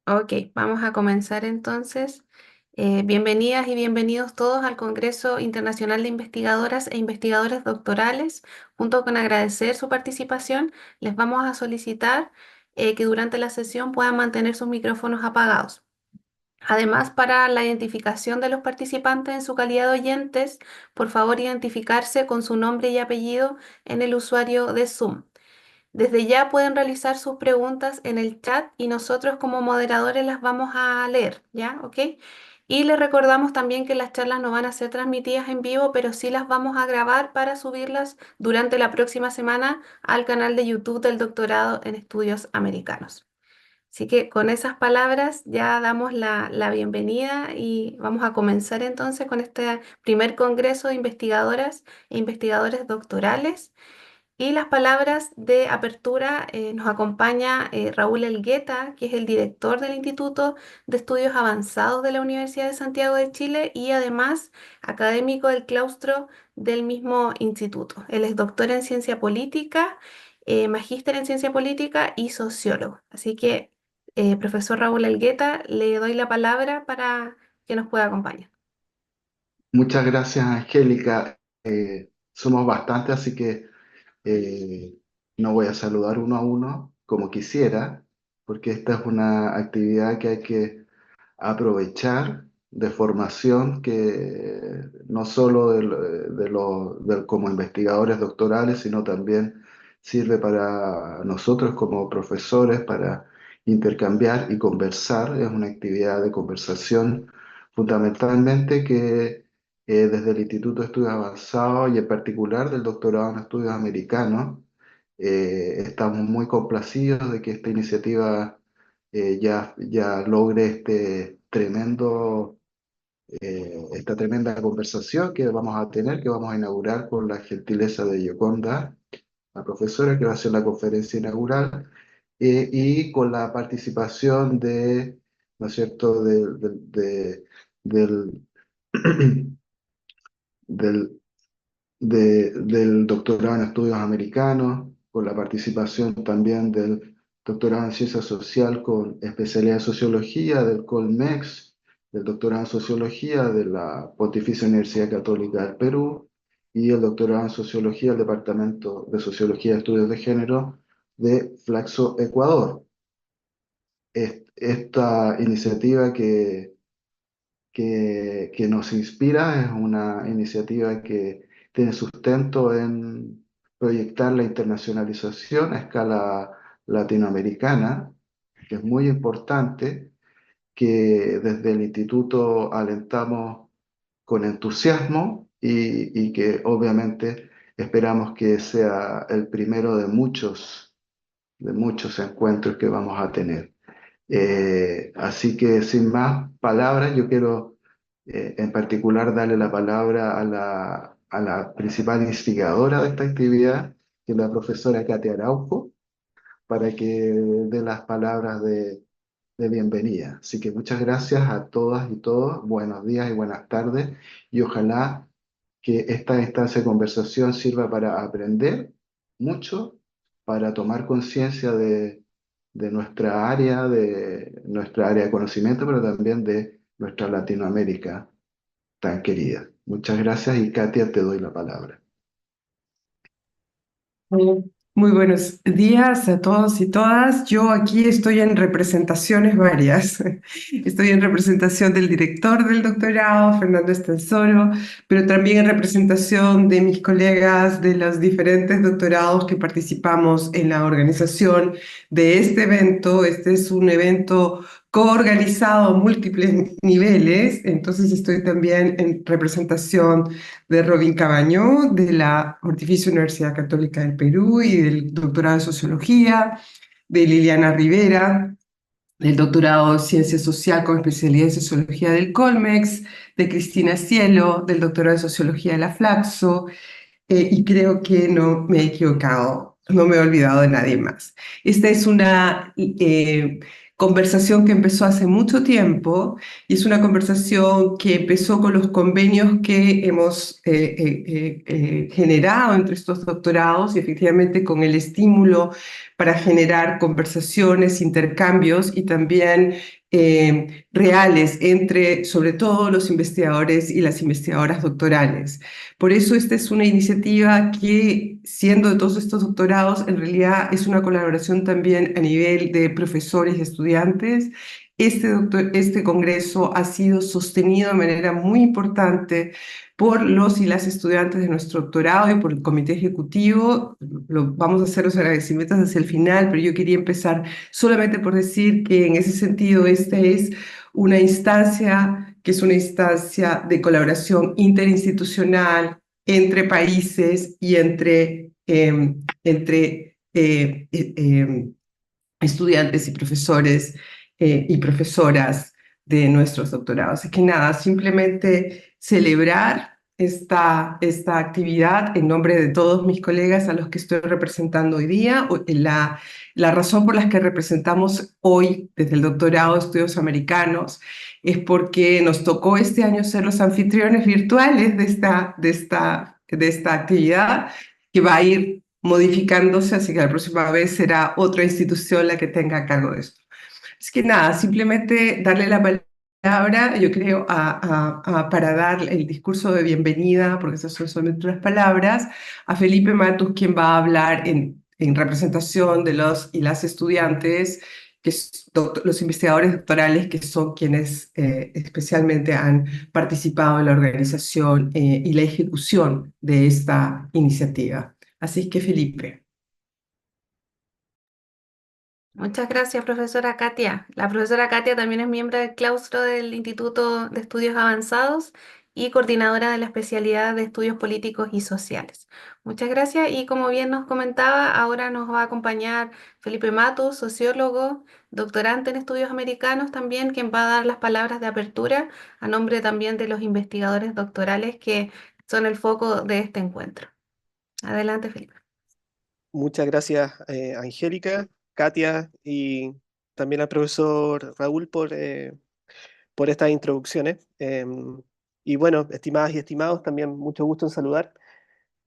Ok, vamos a comenzar entonces. Bienvenidas y bienvenidos todos al Congreso Internacional de Investigadoras e Investigadores Doctorales. Junto con agradecer su participación, les vamos a solicitar que durante la sesión puedan mantener sus micrófonos apagados. Además, para la identificación de los participantes en su calidad de oyentes, por favor identificarse con su nombre y apellido en el usuario de Zoom. Desde ya pueden realizar sus preguntas en el chat y nosotros como moderadores las vamos a leer, ¿ya? ¿Ok? Y les recordamos también que las charlas no van a ser transmitidas en vivo, pero sí las vamos a grabar para subirlas durante la próxima semana al canal de YouTube del Doctorado en Estudios Americanos. Así que con esas palabras ya damos la bienvenida y vamos a comenzar entonces con este primer congreso de investigadoras e investigadores doctorales. Y las palabras de apertura nos acompaña Raúl Elgueta, que es el director del Instituto de Estudios Avanzados de la Universidad de Santiago de Chile y además académico del claustro del mismo instituto. Él es doctor en ciencia política, magíster en ciencia política y sociólogo. Así que, profesor Raúl Elgueta, le doy la palabra para que nos pueda acompañar. Muchas gracias, Angélica. Somos bastantes, así que eh, no voy a saludar uno a uno como quisiera, porque esta es una actividad que hay que aprovechar de formación, que no solo como investigadores doctorales, sino también sirve para nosotros como profesores para intercambiar y conversar. Es una actividad de conversación fundamentalmente que desde el Instituto de Estudios Avanzados y en particular del doctorado en estudios americanos, estamos muy complacidos de que esta iniciativa ya logre esta tremenda conversación que vamos a tener, que vamos a inaugurar con la gentileza de Yoconda, la profesora que va a hacer la conferencia inaugural, y con la participación ¿no es cierto?, del, del, del doctorado en estudios americanos, con la participación también del doctorado en ciencia social con especialidad en sociología del Colmex, del doctorado en sociología de la Pontificia Universidad Católica del Perú y el doctorado en sociología del Departamento de Sociología y Estudios de Género de Flaxo, Ecuador. Esta iniciativa que nos inspira, es una iniciativa que tiene sustento en proyectar la internacionalización a escala latinoamericana, que es muy importante, que desde el instituto alentamos con entusiasmo y que obviamente esperamos que sea el primero de muchos encuentros que vamos a tener. Así que sin más palabras, yo quiero en particular darle la palabra a la principal instigadora de esta actividad, que es la profesora Katia Araujo, para que dé las palabras de bienvenida. Así que muchas gracias a todas y todos, buenos días y buenas tardes, y ojalá que esta instancia de conversación sirva para aprender mucho, para tomar conciencia de nuestra área de conocimiento, pero también de nuestra Latinoamérica tan querida. Muchas gracias y Katia, te doy la palabra. Muy buenos días a todos y todas. Yo aquí estoy en representaciones varias. Estoy en representación del director del doctorado, Fernando Estensoro, pero también en representación de mis colegas de los diferentes doctorados que participamos en la organización de este evento. Este es un evento coorganizado a múltiples niveles, entonces estoy también en representación de Robin Cabañó, de la Pontificia Universidad Católica del Perú y del doctorado en Sociología, de Liliana Rivera, del doctorado en Ciencia Social con especialidad en Sociología del Colmex, de Cristina Cielo, del doctorado en Sociología de la Flaxo, y creo que no me he equivocado, no me he olvidado de nadie más. Esta es una conversación que empezó hace mucho tiempo y es una conversación que empezó con los convenios que hemos generado entre estos doctorados y efectivamente con el estímulo para generar conversaciones, intercambios y también reales entre, sobre todo, los investigadores y las investigadoras doctorales. Por eso esta es una iniciativa que, siendo de todos estos doctorados, en realidad es una colaboración también a nivel de profesores y estudiantes. Este congreso ha sido sostenido de manera muy importante por los y las estudiantes de nuestro doctorado y por el comité ejecutivo. Vamos a hacer los agradecimientos hacia el final, pero yo quería empezar solamente por decir que en ese sentido esta es una instancia que es una instancia de colaboración interinstitucional entre países y entre estudiantes y profesores y profesoras de nuestros doctorados. Así que nada, simplemente celebrar esta actividad en nombre de todos mis colegas a los que estoy representando hoy día. La razón por la que representamos hoy desde el doctorado de estudios americanos es porque nos tocó este año ser los anfitriones virtuales de esta actividad que va a ir modificándose, así que la próxima vez será otra institución la que tenga a cargo de esto. Es que nada, simplemente darle la palabra, yo creo, para dar el discurso de bienvenida, porque esas son solamente unas palabras, a Felipe Matus, quien va a hablar en representación de los y las estudiantes, los investigadores doctorales, que son quienes especialmente han participado en la organización y la ejecución de esta iniciativa. Así que, Felipe. Muchas gracias, profesora Katia. La profesora Katia también es miembro del claustro del Instituto de Estudios Avanzados y coordinadora de la especialidad de Estudios Políticos y Sociales. Muchas gracias y como bien nos comentaba, ahora nos va a acompañar Felipe Matus, sociólogo, doctorante en estudios americanos también, quien va a dar las palabras de apertura a nombre también de los investigadores doctorales que son el foco de este encuentro. Adelante, Felipe. Muchas gracias, Angélica, Katia y también al profesor Raúl por estas introducciones. Y bueno, estimadas y estimados, también mucho gusto en saludar.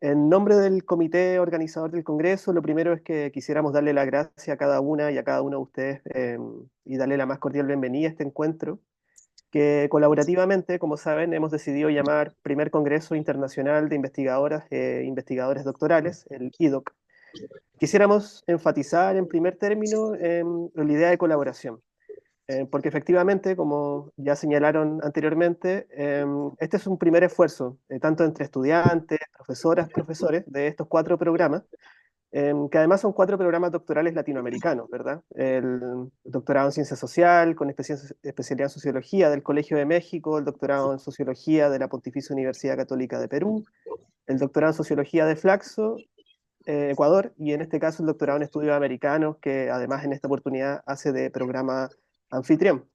En nombre del comité organizador del Congreso, lo primero es que quisiéramos darle las gracias a cada una y a cada uno de ustedes y darle la más cordial bienvenida a este encuentro, que colaborativamente, como saben, hemos decidido llamar Primer Congreso Internacional de Investigadoras e Investigadores Doctorales, el IDOC. Quisiéramos enfatizar en primer término la idea de colaboración, porque efectivamente, como ya señalaron anteriormente, este es un primer esfuerzo, tanto entre estudiantes, profesoras, profesores de estos 4 programas, que además son 4 programas doctorales latinoamericanos, ¿verdad? El doctorado en Ciencia Social, con especialidad en Sociología del Colegio de México, el doctorado en Sociología de la Pontificia Universidad Católica de Perú, el doctorado en Sociología de Flaxo, Ecuador, y en este caso el doctorado en estudios americanos, que además en esta oportunidad hace de programa anfitrión.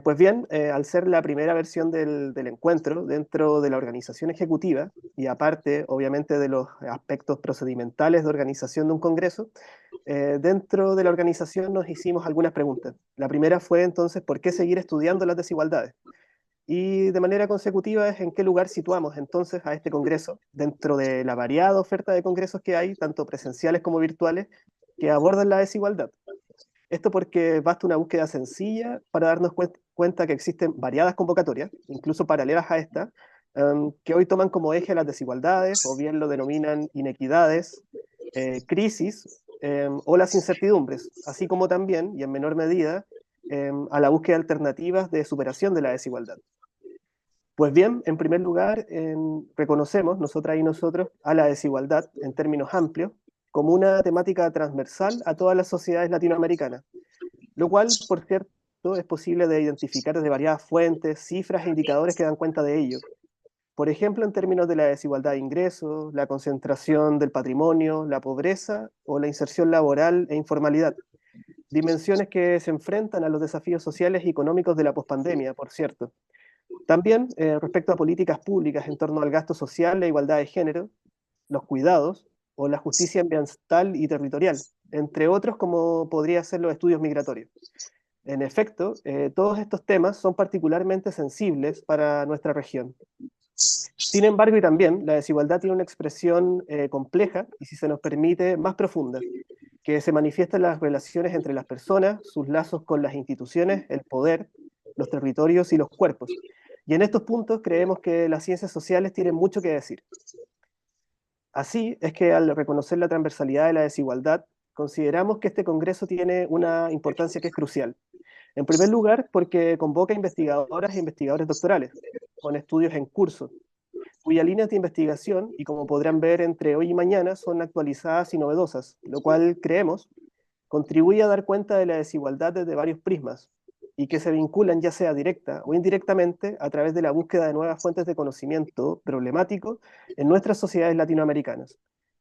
Pues bien, al ser la primera versión del encuentro dentro de la organización ejecutiva, y aparte, obviamente, de los aspectos procedimentales de organización de un congreso, dentro de la organización nos hicimos algunas preguntas. La primera fue entonces, ¿por qué seguir estudiando las desigualdades? Y de manera consecutiva es en qué lugar situamos entonces a este congreso dentro de la variada oferta de congresos que hay, tanto presenciales como virtuales, que abordan la desigualdad. Esto porque basta una búsqueda sencilla para darnos cuenta que existen variadas convocatorias, incluso paralelas a esta, que hoy toman como eje las desigualdades, o bien lo denominan inequidades, crisis o las incertidumbres, así como también, y en menor medida, a la búsqueda de alternativas de superación de la desigualdad. Pues bien, en primer lugar, reconocemos, nosotras y nosotros, a la desigualdad en términos amplios, como una temática transversal a todas las sociedades latinoamericanas, lo cual, por cierto, es posible de identificar desde variadas fuentes, cifras e indicadores que dan cuenta de ello. Por ejemplo, en términos de la desigualdad de ingresos, la concentración del patrimonio, la pobreza o la inserción laboral e informalidad. Dimensiones que se enfrentan a los desafíos sociales y económicos de la pospandemia, por cierto. También, respecto a políticas públicas en torno al gasto social, la igualdad de género, los cuidados o la justicia ambiental y territorial, entre otros como podría ser los estudios migratorios. En efecto, todos estos temas son particularmente sensibles para nuestra región. Sin embargo, y también, la desigualdad tiene una expresión compleja y, si se nos permite, más profunda, que se manifiesta en las relaciones entre las personas, sus lazos con las instituciones, el poder, los territorios y los cuerpos. Y en estos puntos creemos que las ciencias sociales tienen mucho que decir. Así es que al reconocer la transversalidad de la desigualdad, consideramos que este Congreso tiene una importancia que es crucial. En primer lugar, porque convoca investigadoras e investigadores doctorales, con estudios en curso, cuyas líneas de investigación, y como podrán ver entre hoy y mañana, son actualizadas y novedosas, lo cual creemos contribuye a dar cuenta de la desigualdad desde varios prismas, y que se vinculan ya sea directa o indirectamente a través de la búsqueda de nuevas fuentes de conocimiento problemático en nuestras sociedades latinoamericanas,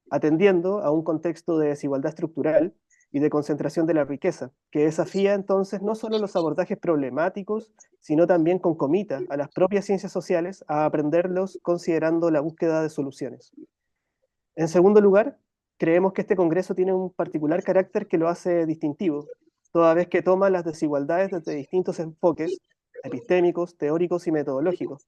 atendiendo a un contexto de desigualdad estructural y de concentración de la riqueza, que desafía entonces no solo los abordajes problemáticos, sino también concomita a las propias ciencias sociales a aprenderlos considerando la búsqueda de soluciones. En segundo lugar, creemos que este Congreso tiene un particular carácter que lo hace distintivo, toda vez que toma las desigualdades desde distintos enfoques epistémicos, teóricos y metodológicos,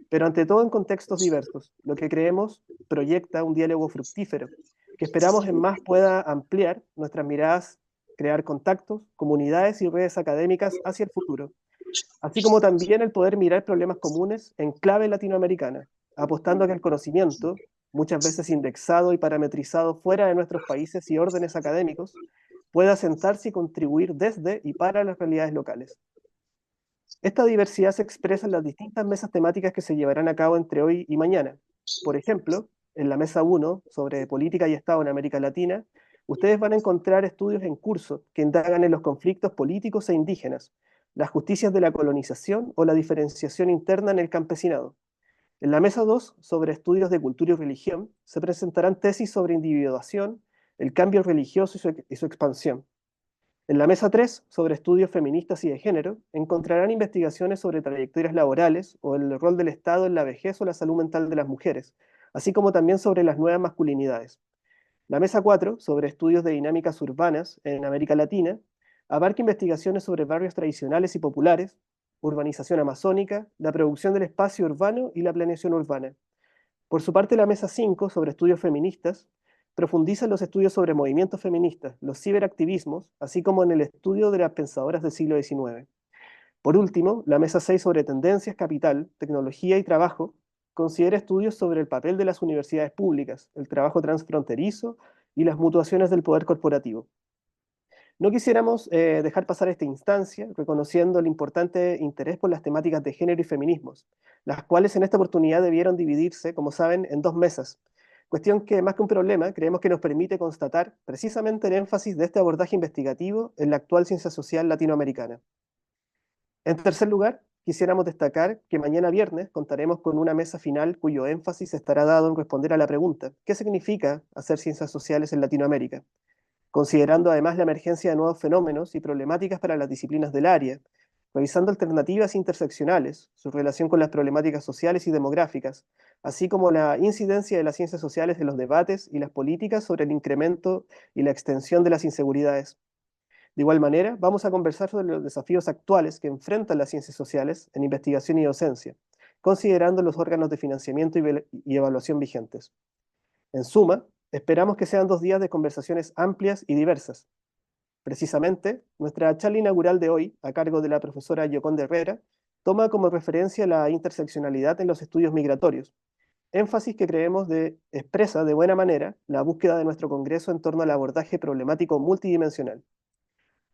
pero ante todo en contextos diversos, lo que creemos proyecta un diálogo fructífero, que esperamos en más pueda ampliar nuestras miradas, crear contactos, comunidades y redes académicas hacia el futuro, así como también el poder mirar problemas comunes en clave latinoamericana, apostando a que el conocimiento, muchas veces indexado y parametrizado fuera de nuestros países y órdenes académicos, pueda sentarse y contribuir desde y para las realidades locales. Esta diversidad se expresa en las distintas mesas temáticas que se llevarán a cabo entre hoy y mañana. Por ejemplo, en la mesa 1 sobre política y Estado en América Latina, ustedes van a encontrar estudios en curso que indagan en los conflictos políticos e indígenas, las justicias de la colonización o la diferenciación interna en el campesinado. En la mesa 2, sobre estudios de cultura y religión, se presentarán tesis sobre individuación, el cambio religioso y su expansión. En la mesa 3, sobre estudios feministas y de género, encontrarán investigaciones sobre trayectorias laborales o el rol del Estado en la vejez o la salud mental de las mujeres, así como también sobre las nuevas masculinidades. La mesa 4, sobre estudios de dinámicas urbanas en América Latina, abarca investigaciones sobre barrios tradicionales y populares, urbanización amazónica, la producción del espacio urbano y la planeación urbana. Por su parte, la mesa 5, sobre estudios feministas, profundiza en los estudios sobre movimientos feministas, los ciberactivismos, así como en el estudio de las pensadoras del siglo XIX. Por último, la mesa 6 sobre tendencias, capital, tecnología y trabajo considera estudios sobre el papel de las universidades públicas, el trabajo transfronterizo y las mutuaciones del poder corporativo. No quisiéramos dejar pasar esta instancia reconociendo el importante interés por las temáticas de género y feminismos, las cuales en esta oportunidad debieron dividirse, como saben, en dos mesas. Cuestión que, más que un problema, creemos que nos permite constatar precisamente el énfasis de este abordaje investigativo en la actual ciencia social latinoamericana. En tercer lugar, quisiéramos destacar que mañana viernes contaremos con una mesa final cuyo énfasis estará dado en responder a la pregunta: ¿qué significa hacer ciencias sociales en Latinoamérica? Considerando además la emergencia de nuevos fenómenos y problemáticas para las disciplinas del área, revisando alternativas interseccionales, su relación con las problemáticas sociales y demográficas, así como la incidencia de las ciencias sociales en los debates y las políticas sobre el incremento y la extensión de las inseguridades. De igual manera, vamos a conversar sobre los desafíos actuales que enfrentan las ciencias sociales en investigación y docencia, considerando los órganos de financiamiento y evaluación vigentes. En suma, esperamos que sean 2 días de conversaciones amplias y diversas. Precisamente, nuestra charla inaugural de hoy, a cargo de la profesora Yoconda Herrera, toma como referencia la interseccionalidad en los estudios migratorios, énfasis que creemos expresa de buena manera la búsqueda de nuestro Congreso en torno al abordaje problemático multidimensional.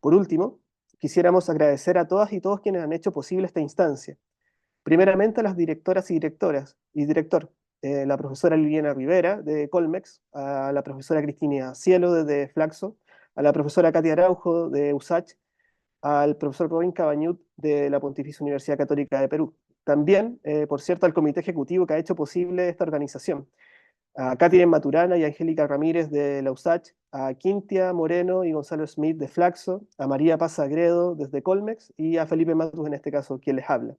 Por último, quisiéramos agradecer a todas y todos quienes han hecho posible esta instancia. Primeramente a las directoras y director, la profesora Liliana Rivera de Colmex, a la profesora Cristina Cielo de Flaxo, a la profesora Katia Araujo de USACH, al profesor Robin Cabañut de la Pontificia Universidad Católica de Perú. También, por cierto, al comité ejecutivo que ha hecho posible esta organización, a Katy Maturana y Angélica Ramírez de la USACH, a Quintia Moreno y Gonzalo Smith de Flaxo, a María Paz Agredo desde Colmex y a Felipe Matus, en este caso, quien les habla.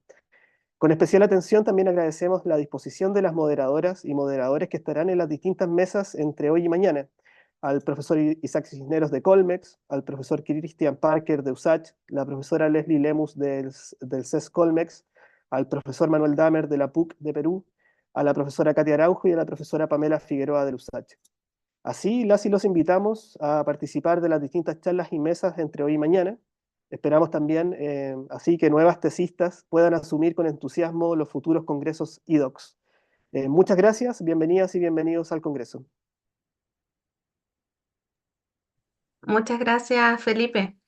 Con especial atención también agradecemos la disposición de las moderadoras y moderadores que estarán en las distintas mesas entre hoy y mañana, al profesor Isaac Cisneros de Colmex, al profesor Christian Parker de USACH, la profesora Leslie Lemus del CES Colmex, al profesor Manuel Damer de la PUC de Perú, a la profesora Katia Araujo y a la profesora Pamela Figueroa del USACH. Así, las y los invitamos a participar de las distintas charlas y mesas entre hoy y mañana. Esperamos también, así que nuevas tesistas puedan asumir con entusiasmo los futuros congresos IDOCS. Muchas gracias, bienvenidas y bienvenidos al Congreso. Muchas gracias, Felipe.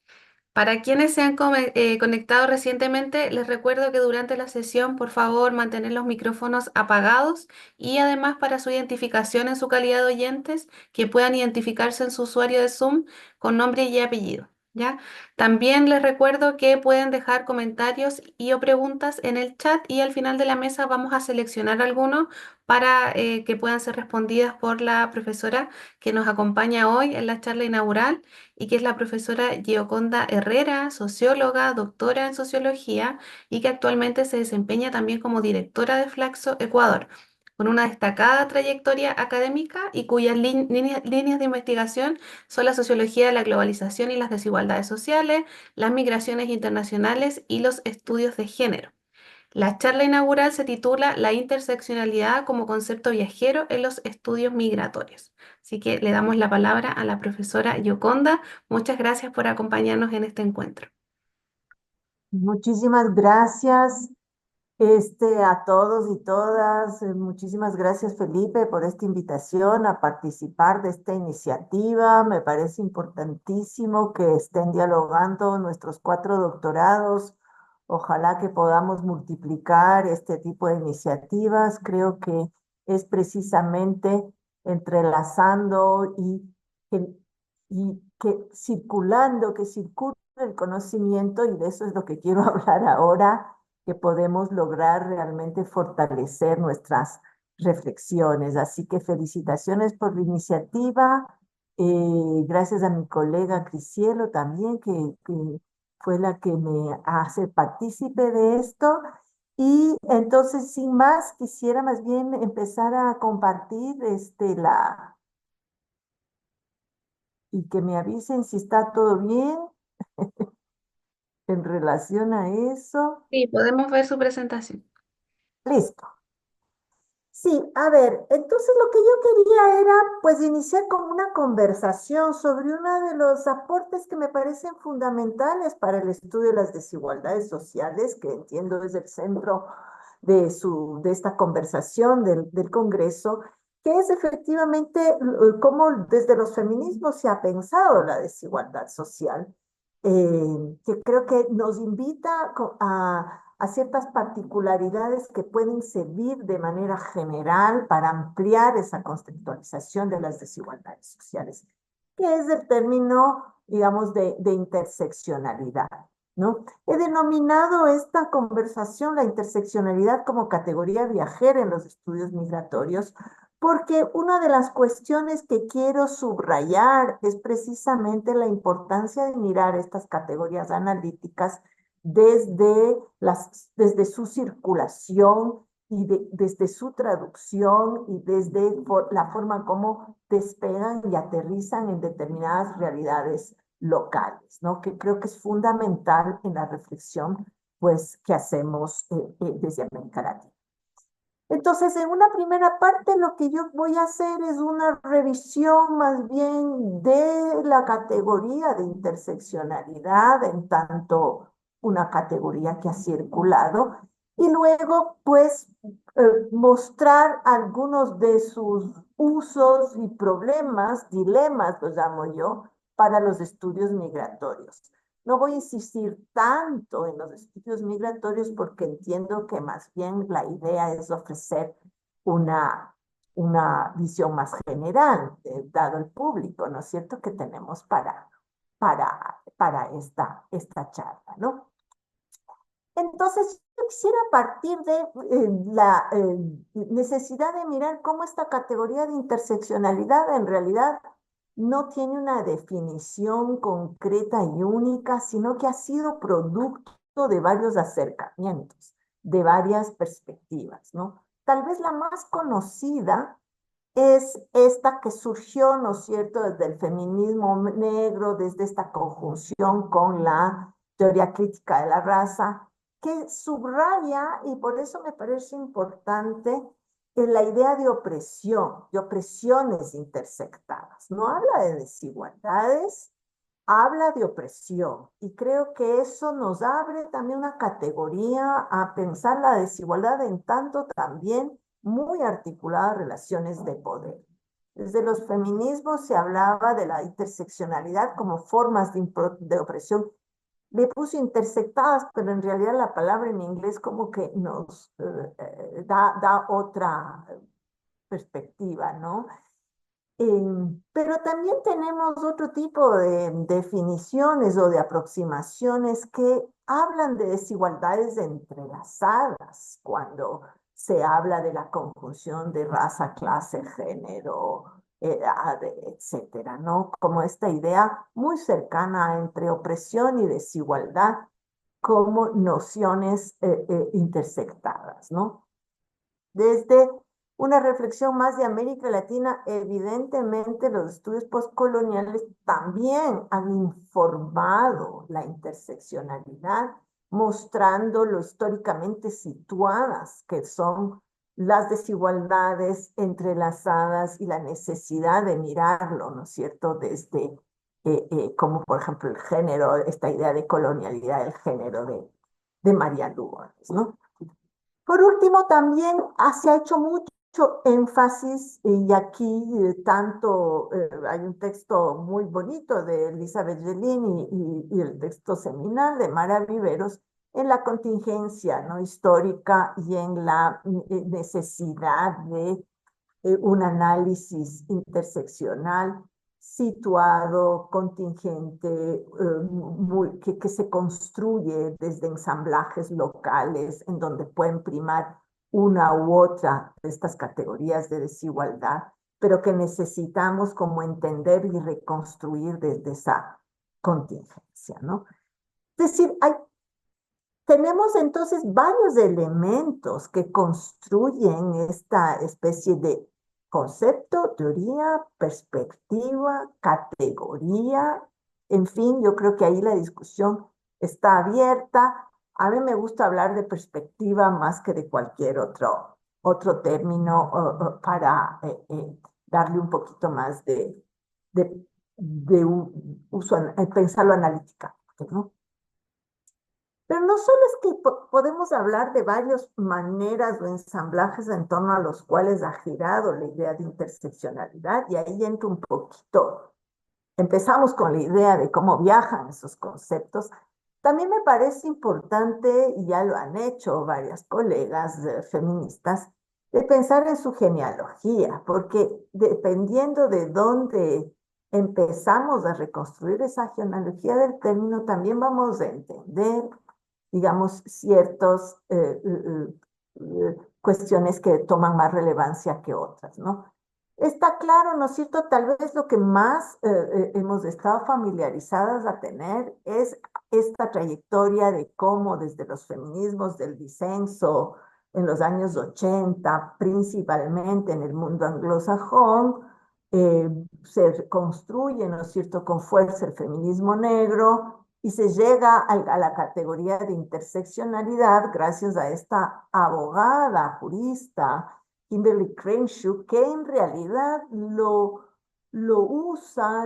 Para quienes se han conectado recientemente, les recuerdo que durante la sesión, por favor, mantener los micrófonos apagados y además para su identificación en su calidad de oyentes, que puedan identificarse en su usuario de Zoom con nombre y apellido. ¿Ya? También les recuerdo que pueden dejar comentarios y o preguntas en el chat y al final de la mesa vamos a seleccionar algunos para que puedan ser respondidas por la profesora que nos acompaña hoy en la charla inaugural y que es la profesora Gioconda Herrera, socióloga, doctora en sociología y que actualmente se desempeña también como directora de Flaxo Ecuador, con una destacada trayectoria académica y cuyas líneas de investigación son la sociología de la globalización y las desigualdades sociales, las migraciones internacionales y los estudios de género. La charla inaugural se titula La interseccionalidad como concepto viajero en los estudios migratorios. Así que le damos la palabra a la profesora Gioconda. Muchas gracias por acompañarnos en este encuentro. Muchísimas gracias a todos y todas. Muchísimas gracias, Felipe, por esta invitación a participar de esta iniciativa. Me parece importantísimo que estén dialogando nuestros 4 doctorados. Ojalá que podamos multiplicar este tipo de iniciativas. Creo que es precisamente entrelazando que- y que circulando, que circule el conocimiento, y de eso es lo que quiero hablar ahora, que podemos lograr realmente fortalecer nuestras reflexiones. Así que felicitaciones por la iniciativa. Gracias a mi colega Crisielo también, que fue la que me hace partícipe de esto. Y entonces, sin más, quisiera más bien empezar a compartir y que me avisen si está todo bien en relación a eso. Sí, podemos ver su presentación. Listo. Sí, a ver, entonces lo que yo quería era pues iniciar con una conversación sobre uno de los aportes que me parecen fundamentales para el estudio de las desigualdades sociales, que entiendo es el centro de esta conversación del Congreso, que es efectivamente cómo desde los feminismos se ha pensado la desigualdad social, que creo que nos invita a ciertas particularidades que pueden servir de manera general para ampliar esa conceptualización de las desigualdades sociales, que es el término, digamos, de interseccionalidad, ¿no? He denominado esta conversación la interseccionalidad como categoría viajera en los estudios migratorios, porque una de las cuestiones que quiero subrayar es precisamente la importancia de mirar estas categorías analíticas desde su circulación y desde su traducción y desde la forma como despegan y aterrizan en determinadas realidades locales, ¿no? Que creo que es fundamental en la reflexión pues, que hacemos desde América Latina. Entonces, en una primera parte, lo que yo voy a hacer es una revisión más bien de la categoría de interseccionalidad, en tanto una categoría que ha circulado, y luego, pues, mostrar algunos de sus usos y problemas, dilemas, los llamo yo, para los estudios migratorios. No voy a insistir tanto en los estudios migratorios porque entiendo que más bien la idea es ofrecer una visión más general, dado el público, ¿no es cierto?, que tenemos para esta charla, ¿no? Entonces, yo quisiera partir de la necesidad de mirar cómo esta categoría de interseccionalidad en realidad no tiene una definición concreta y única, sino que ha sido producto de varios acercamientos, de varias perspectivas, ¿no? Tal vez la más conocida es esta que surgió, ¿no es cierto?, desde el feminismo negro, desde esta conjunción con la teoría crítica de la raza, que subraya, y por eso me parece importante, la idea de opresiones intersectadas. No habla de desigualdades, habla de opresión. Y creo que eso nos abre también una categoría a pensar la desigualdad en tanto también muy articuladas relaciones de poder. Desde los feminismos se hablaba de la interseccionalidad como formas de opresión. Le puse intersectadas, pero en realidad la palabra en inglés como que nos da otra perspectiva, ¿no? Pero también tenemos otro tipo de definiciones o de aproximaciones que hablan de desigualdades entrelazadas cuando se habla de la conjunción de raza, clase, género, edad, etcétera, ¿no? Como esta idea muy cercana entre opresión y desigualdad como nociones intersectadas, ¿no? Desde una reflexión más de América Latina, evidentemente los estudios postcoloniales también han informado la interseccionalidad, mostrando lo históricamente situadas que son las desigualdades entrelazadas y la necesidad de mirarlo, ¿no es cierto?, desde, como por ejemplo el género, esta idea de colonialidad del género de María Lugones, ¿no? Por último, también se ha hecho mucho énfasis, y aquí tanto hay un texto muy bonito de Elizabeth Gelini y el texto seminal de Mara Viveros en la contingencia, ¿no?, histórica y en la necesidad de un análisis interseccional situado, contingente, que se construye desde ensamblajes locales en donde pueden primar una u otra de estas categorías de desigualdad, pero que necesitamos como entender y reconstruir desde esa contingencia, ¿no? Es decir, tenemos entonces varios elementos que construyen esta especie de concepto, teoría, perspectiva, categoría. En fin, yo creo que ahí la discusión está abierta. A mí me gusta hablar de perspectiva más que de cualquier otro término para darle un poquito más de uso, pensarlo analíticamente, ¿no? Pero no solo es que podemos hablar de varias maneras o ensamblajes en torno a los cuales ha girado la idea de interseccionalidad, y ahí entra un poquito. Empezamos con la idea de cómo viajan esos conceptos. También me parece importante, y ya lo han hecho varias colegas feministas, de pensar en su genealogía, porque dependiendo de dónde empezamos a reconstruir esa genealogía del término, también vamos a entender, digamos, ciertas cuestiones que toman más relevancia que otras, ¿no? Está claro, ¿no es cierto? Tal vez lo que más hemos estado familiarizadas a tener es esta trayectoria de cómo desde los feminismos del disenso en los años 80, principalmente en el mundo anglosajón, se construye, ¿no es cierto?, con fuerza el feminismo negro, y se llega a la categoría de interseccionalidad gracias a esta abogada, jurista, Kimberly Crenshaw, que en realidad lo usa,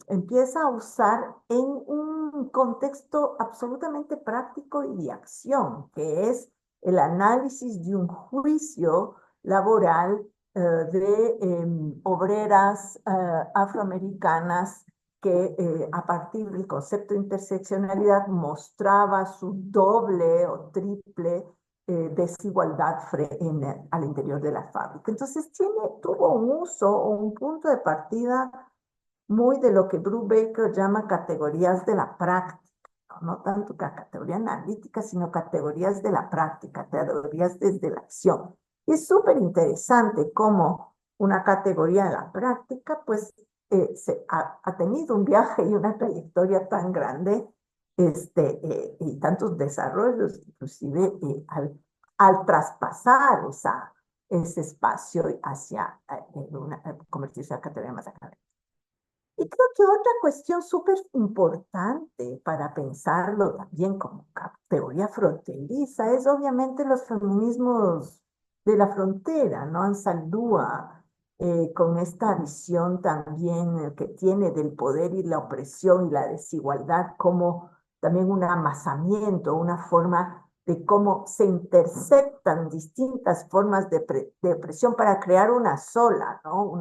empieza a usar en un contexto absolutamente práctico y de acción, que es el análisis de un juicio laboral de obreras afroamericanas que a partir del concepto de interseccionalidad mostraba su doble o triple desigualdad al interior de la fábrica. Entonces tuvo un uso o un punto de partida muy de lo que Brubaker llama categorías de la práctica, no tanto categoría analítica, sino categorías de la práctica, categorías desde la acción. Y es súper interesante cómo una categoría de la práctica pues ha tenido un viaje y una trayectoria tan grande y tantos desarrollos, inclusive al traspasar ese espacio hacia convertirse en categoría más académica. Y creo que otra cuestión súper importante para pensarlo también como categoría fronteriza es obviamente los feminismos de la frontera, ¿no? Ansaldúa, con esta visión también que tiene del poder y la opresión y la desigualdad como también un amasamiento, una forma de cómo se interceptan distintas formas de opresión para crear una sola, ¿no?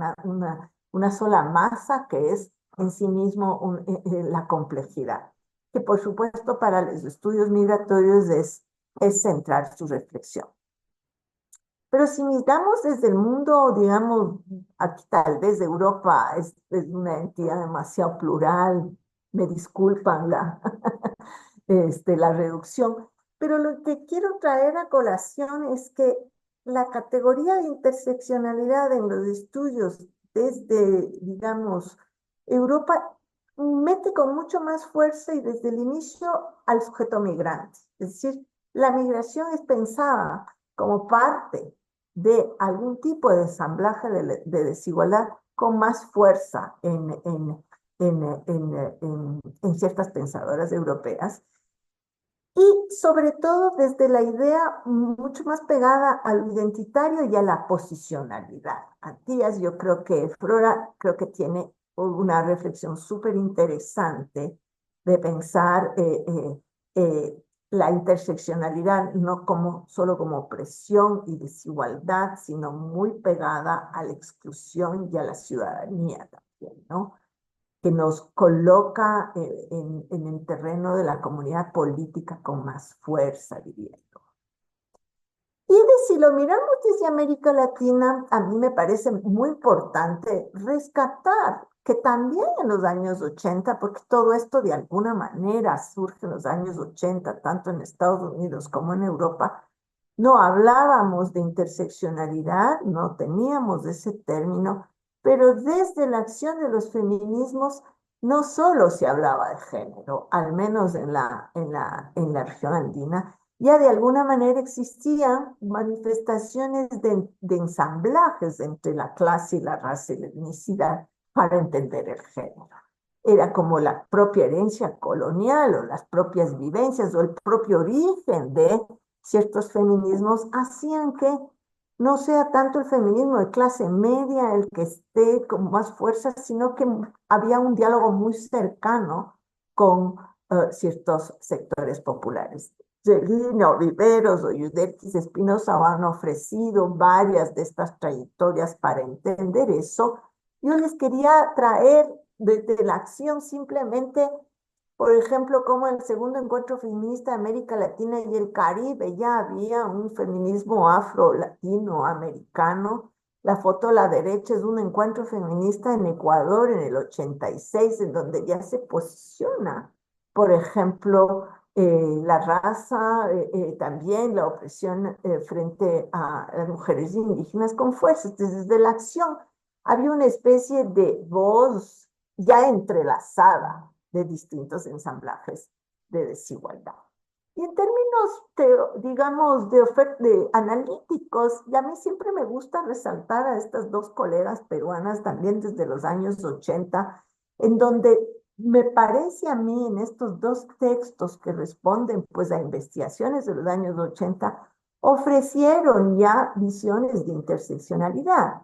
Una sola masa que es en sí mismo la complejidad, que por supuesto para los estudios migratorios es centrar su reflexión. Pero si miramos desde el mundo, digamos, aquí tal vez Europa es una entidad demasiado plural, me disculpan la reducción, pero lo que quiero traer a colación es que la categoría de interseccionalidad en los estudios desde, digamos, Europa mete con mucho más fuerza y desde el inicio al sujeto migrante. Es decir, la migración es pensada como parte de algún tipo de ensamblaje de desigualdad con más fuerza en ciertas pensadoras europeas y sobre todo desde la idea mucho más pegada a lo identitario y a la posicionalidad. Díaz, yo creo que Flora creo que tiene una reflexión súper interesante de pensar la interseccionalidad no como, solo como opresión y desigualdad, sino muy pegada a la exclusión y a la ciudadanía también, ¿no? Que nos coloca en el terreno de la comunidad política con más fuerza, diría yo. Y si lo miramos desde América Latina, a mí me parece muy importante rescatar que también en los años 80, porque todo esto de alguna manera surge en los años 80, tanto en Estados Unidos como en Europa, no hablábamos de interseccionalidad, no teníamos ese término, pero desde la acción de los feminismos no solo se hablaba de género, al menos en la región andina, ya de alguna manera existían manifestaciones de ensamblajes entre la clase y la raza y la etnicidad para entender el género. Era como la propia herencia colonial o las propias vivencias o el propio origen de ciertos feminismos hacían que no sea tanto el feminismo de clase media el que esté con más fuerza, sino que había un diálogo muy cercano con ciertos sectores populares. Celino, Riveros o Yudelquis Espinosa han ofrecido varias de estas trayectorias para entender eso. Yo les quería traer desde la acción simplemente, por ejemplo, como en el segundo encuentro feminista de América Latina y el Caribe ya había un feminismo afro-latinoamericano. La foto a la derecha es un encuentro feminista en Ecuador en el 86, en donde ya se posiciona, por ejemplo, la raza, también la opresión frente a las mujeres indígenas con fuerza. Entonces, desde la acción había una especie de voz ya entrelazada de distintos ensamblajes de desigualdad. Y en términos, digamos, de analíticos, y a mí siempre me gusta resaltar a estas dos colegas peruanas también desde los años 80, en donde me parece a mí en estos dos textos que responden pues a investigaciones de los años 80, ofrecieron ya visiones de interseccionalidad.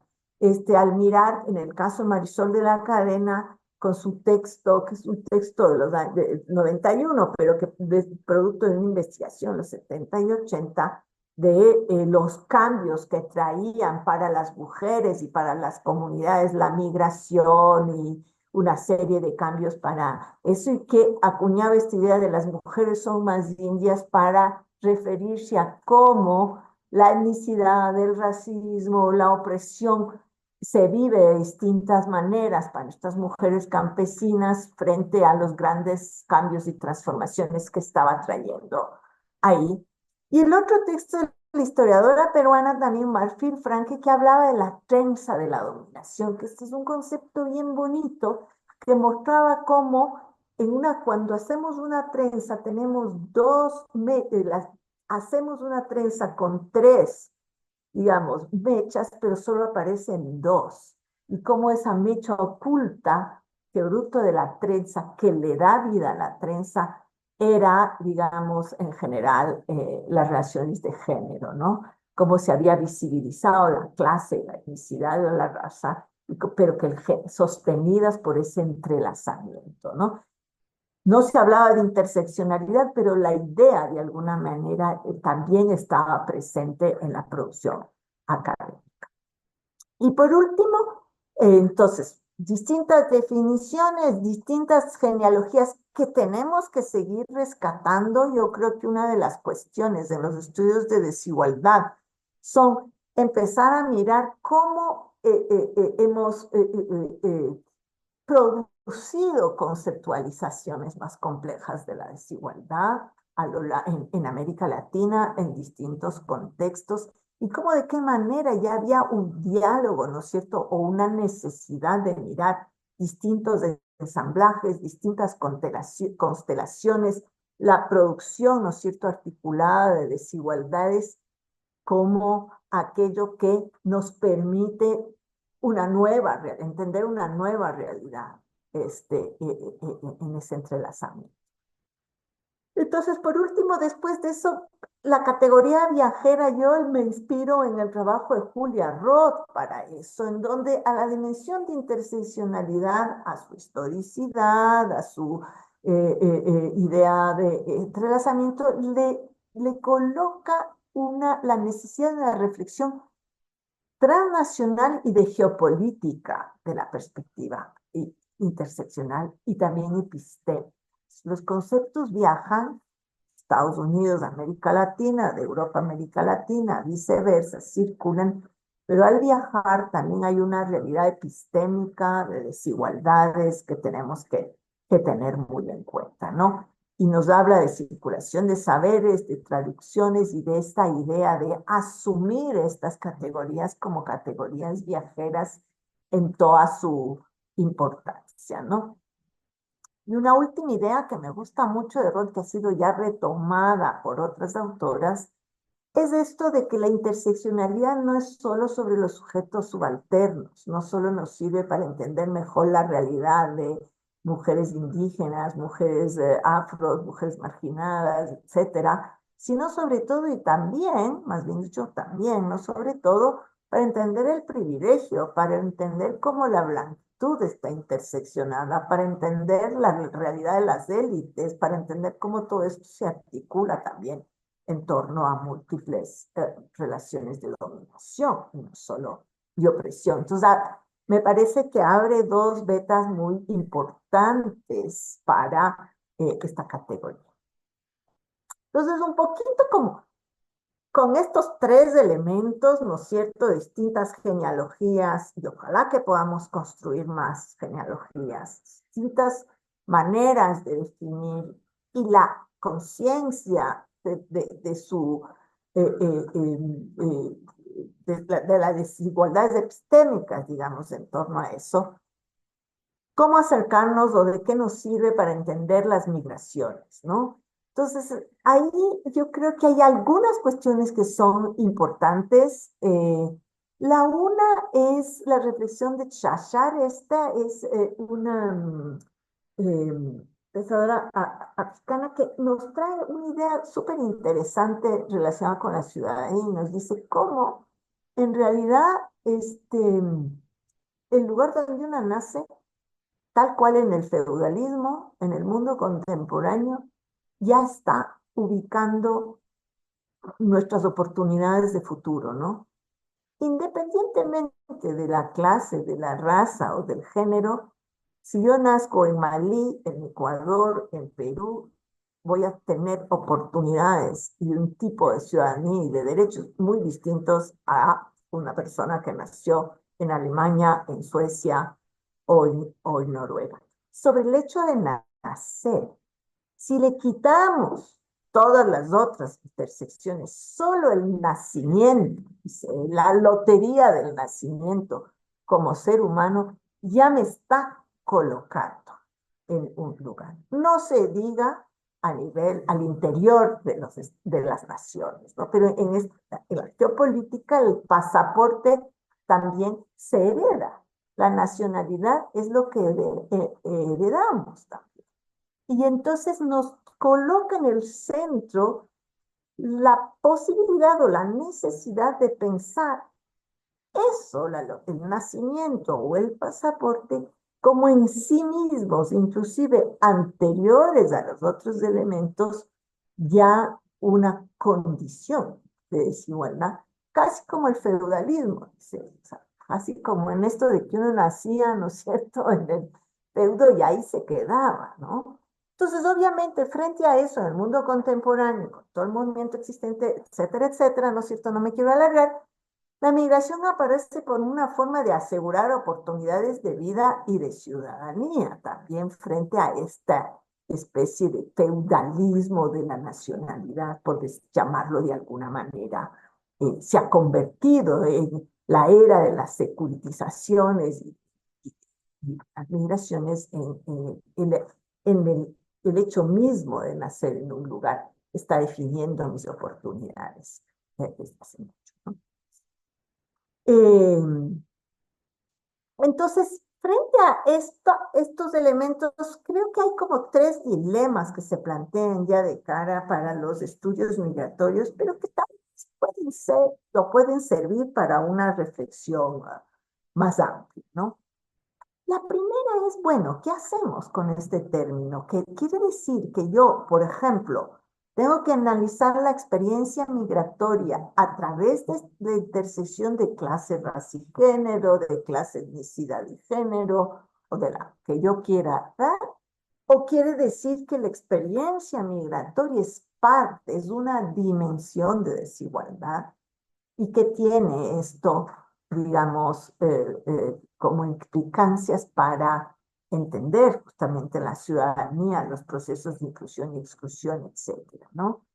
Al mirar, en el caso de Marisol de la Cadena, con su texto, que es un texto de los de 91, pero que es producto de una investigación, los 70 y 80, de los cambios que traían para las mujeres y para las comunidades la migración y una serie de cambios para eso, y que acuñaba esta idea de las mujeres son más indias para referirse a cómo la etnicidad, el racismo, la opresión se vive de distintas maneras para estas mujeres campesinas frente a los grandes cambios y transformaciones que estaba trayendo ahí. Y el otro texto de la historiadora peruana también, Marfil Franque, que hablaba de la trenza de la dominación, que este es un concepto bien bonito que mostraba cómo cuando hacemos una trenza tenemos hacemos una trenza con tres digamos, mechas, pero solo aparecen dos. Y cómo esa mecha oculta, que fruto de la trenza, que le da vida a la trenza, era, digamos, en general, las relaciones de género, ¿no? Cómo se había visibilizado la clase, la etnicidad o la raza, pero que sostenidas por ese entrelazamiento, ¿no? No se hablaba de interseccionalidad, pero la idea de alguna manera también estaba presente en la producción académica. Y por último, entonces, distintas definiciones, distintas genealogías que tenemos que seguir rescatando. Yo creo que una de las cuestiones de los estudios de desigualdad son empezar a mirar cómo hemos producido conceptualizaciones más complejas de la desigualdad en América Latina, en distintos contextos, y cómo de qué manera ya había un diálogo, ¿no es cierto?, o una necesidad de mirar distintos ensamblajes, distintas constelaciones, la producción, ¿no es cierto?, articulada de desigualdades como aquello que nos permite entender una nueva realidad en ese entrelazamiento. Entonces, por último, después de eso, la categoría viajera, yo me inspiro en el trabajo de Julia Roth para eso, en donde a la dimensión de interseccionalidad, a su historicidad, a su idea de entrelazamiento, le coloca la necesidad de la reflexión transnacional y de geopolítica de la perspectiva interseccional y también epistémica. Los conceptos viajan, Estados Unidos, América Latina, de Europa, América Latina, viceversa, circulan, pero al viajar también hay una realidad epistémica de desigualdades que tenemos que tener muy en cuenta, ¿no? Y nos habla de circulación de saberes, de traducciones y de esta idea de asumir estas categorías como categorías viajeras en toda su importancia, ¿no? Y una última idea que me gusta mucho de Roth, que ha sido ya retomada por otras autoras, es esto de que la interseccionalidad no es solo sobre los sujetos subalternos, no solo nos sirve para entender mejor la realidad de mujeres indígenas, mujeres afros, mujeres marginadas, etcétera, sino sobre todo y también, más bien dicho también, no sobre todo, para entender el privilegio, para entender cómo la blanquitud está interseccionada, para entender la realidad de las élites, para entender cómo todo esto se articula también en torno a múltiples relaciones de dominación, y no solo de opresión. Entonces, me parece que abre dos vetas muy importantes para esta categoría. Entonces, un poquito como con estos tres elementos, ¿no es cierto?, distintas genealogías, y ojalá que podamos construir más genealogías, distintas maneras de definir, y la conciencia de su de las desigualdades epistémicas, digamos, en torno a eso. ¿Cómo acercarnos o de qué nos sirve para entender las migraciones, ¿no? Entonces, ahí yo creo que hay algunas cuestiones que son importantes. La una es la reflexión de Chachar. Esta es una pensadora africana que nos trae una idea súper interesante relacionada con la ciudadanía y nos dice cómo en realidad el lugar donde una nace, tal cual en el feudalismo, en el mundo contemporáneo, ya está ubicando nuestras oportunidades de futuro, ¿no? Independientemente de la clase, de la raza o del género, si yo nazco en Malí, en Ecuador, en Perú, voy a tener oportunidades y un tipo de ciudadanía y de derechos muy distintos a una persona que nació en Alemania, en Suecia o en Noruega. Sobre el hecho de nacer, si le quitamos todas las otras intersecciones, solo el nacimiento, la lotería del nacimiento como ser humano, ya me está colocando en un lugar. No se diga a nivel, al interior de las naciones, ¿no? Pero en la geopolítica el pasaporte también se hereda. La nacionalidad es lo que heredamos también. Y entonces nos coloca en el centro la posibilidad o la necesidad de pensar eso, el nacimiento o el pasaporte, como en sí mismos, inclusive anteriores a los otros elementos, ya una condición de desigualdad, casi como el feudalismo, así como en esto de que uno nacía, ¿no es cierto?, en el feudo y ahí se quedaba, ¿no? Entonces, obviamente, frente a eso, en el mundo contemporáneo, con todo el movimiento existente, etcétera, ¿no es cierto?, no me quiero alargar, la migración aparece por una forma de asegurar oportunidades de vida y de ciudadanía, también frente a esta especie de feudalismo de la nacionalidad, por llamarlo de alguna manera. Se ha convertido en la era de las securitizaciones y las migraciones en el hecho mismo de nacer en un lugar, está definiendo mis oportunidades desde hace mucho, ¿no? Entonces, frente a estos elementos, creo que hay como tres dilemas que se plantean ya de cara para los estudios migratorios, pero que tal vez pueden servir para una reflexión más amplia, ¿no? La primera es, bueno, ¿qué hacemos con este término? ¿Qué quiere decir que yo, por ejemplo, tengo que analizar la experiencia migratoria a través de la intersección de clase, raza y género, de clase, etnicidad y género, o de la que yo quiera dar? ¿O quiere decir que la experiencia migratoria es parte, es una dimensión de desigualdad? ¿Y qué tiene esto, digamos, como implicancias para entender justamente la ciudadanía, los procesos de inclusión y exclusión, etcétera, ¿no?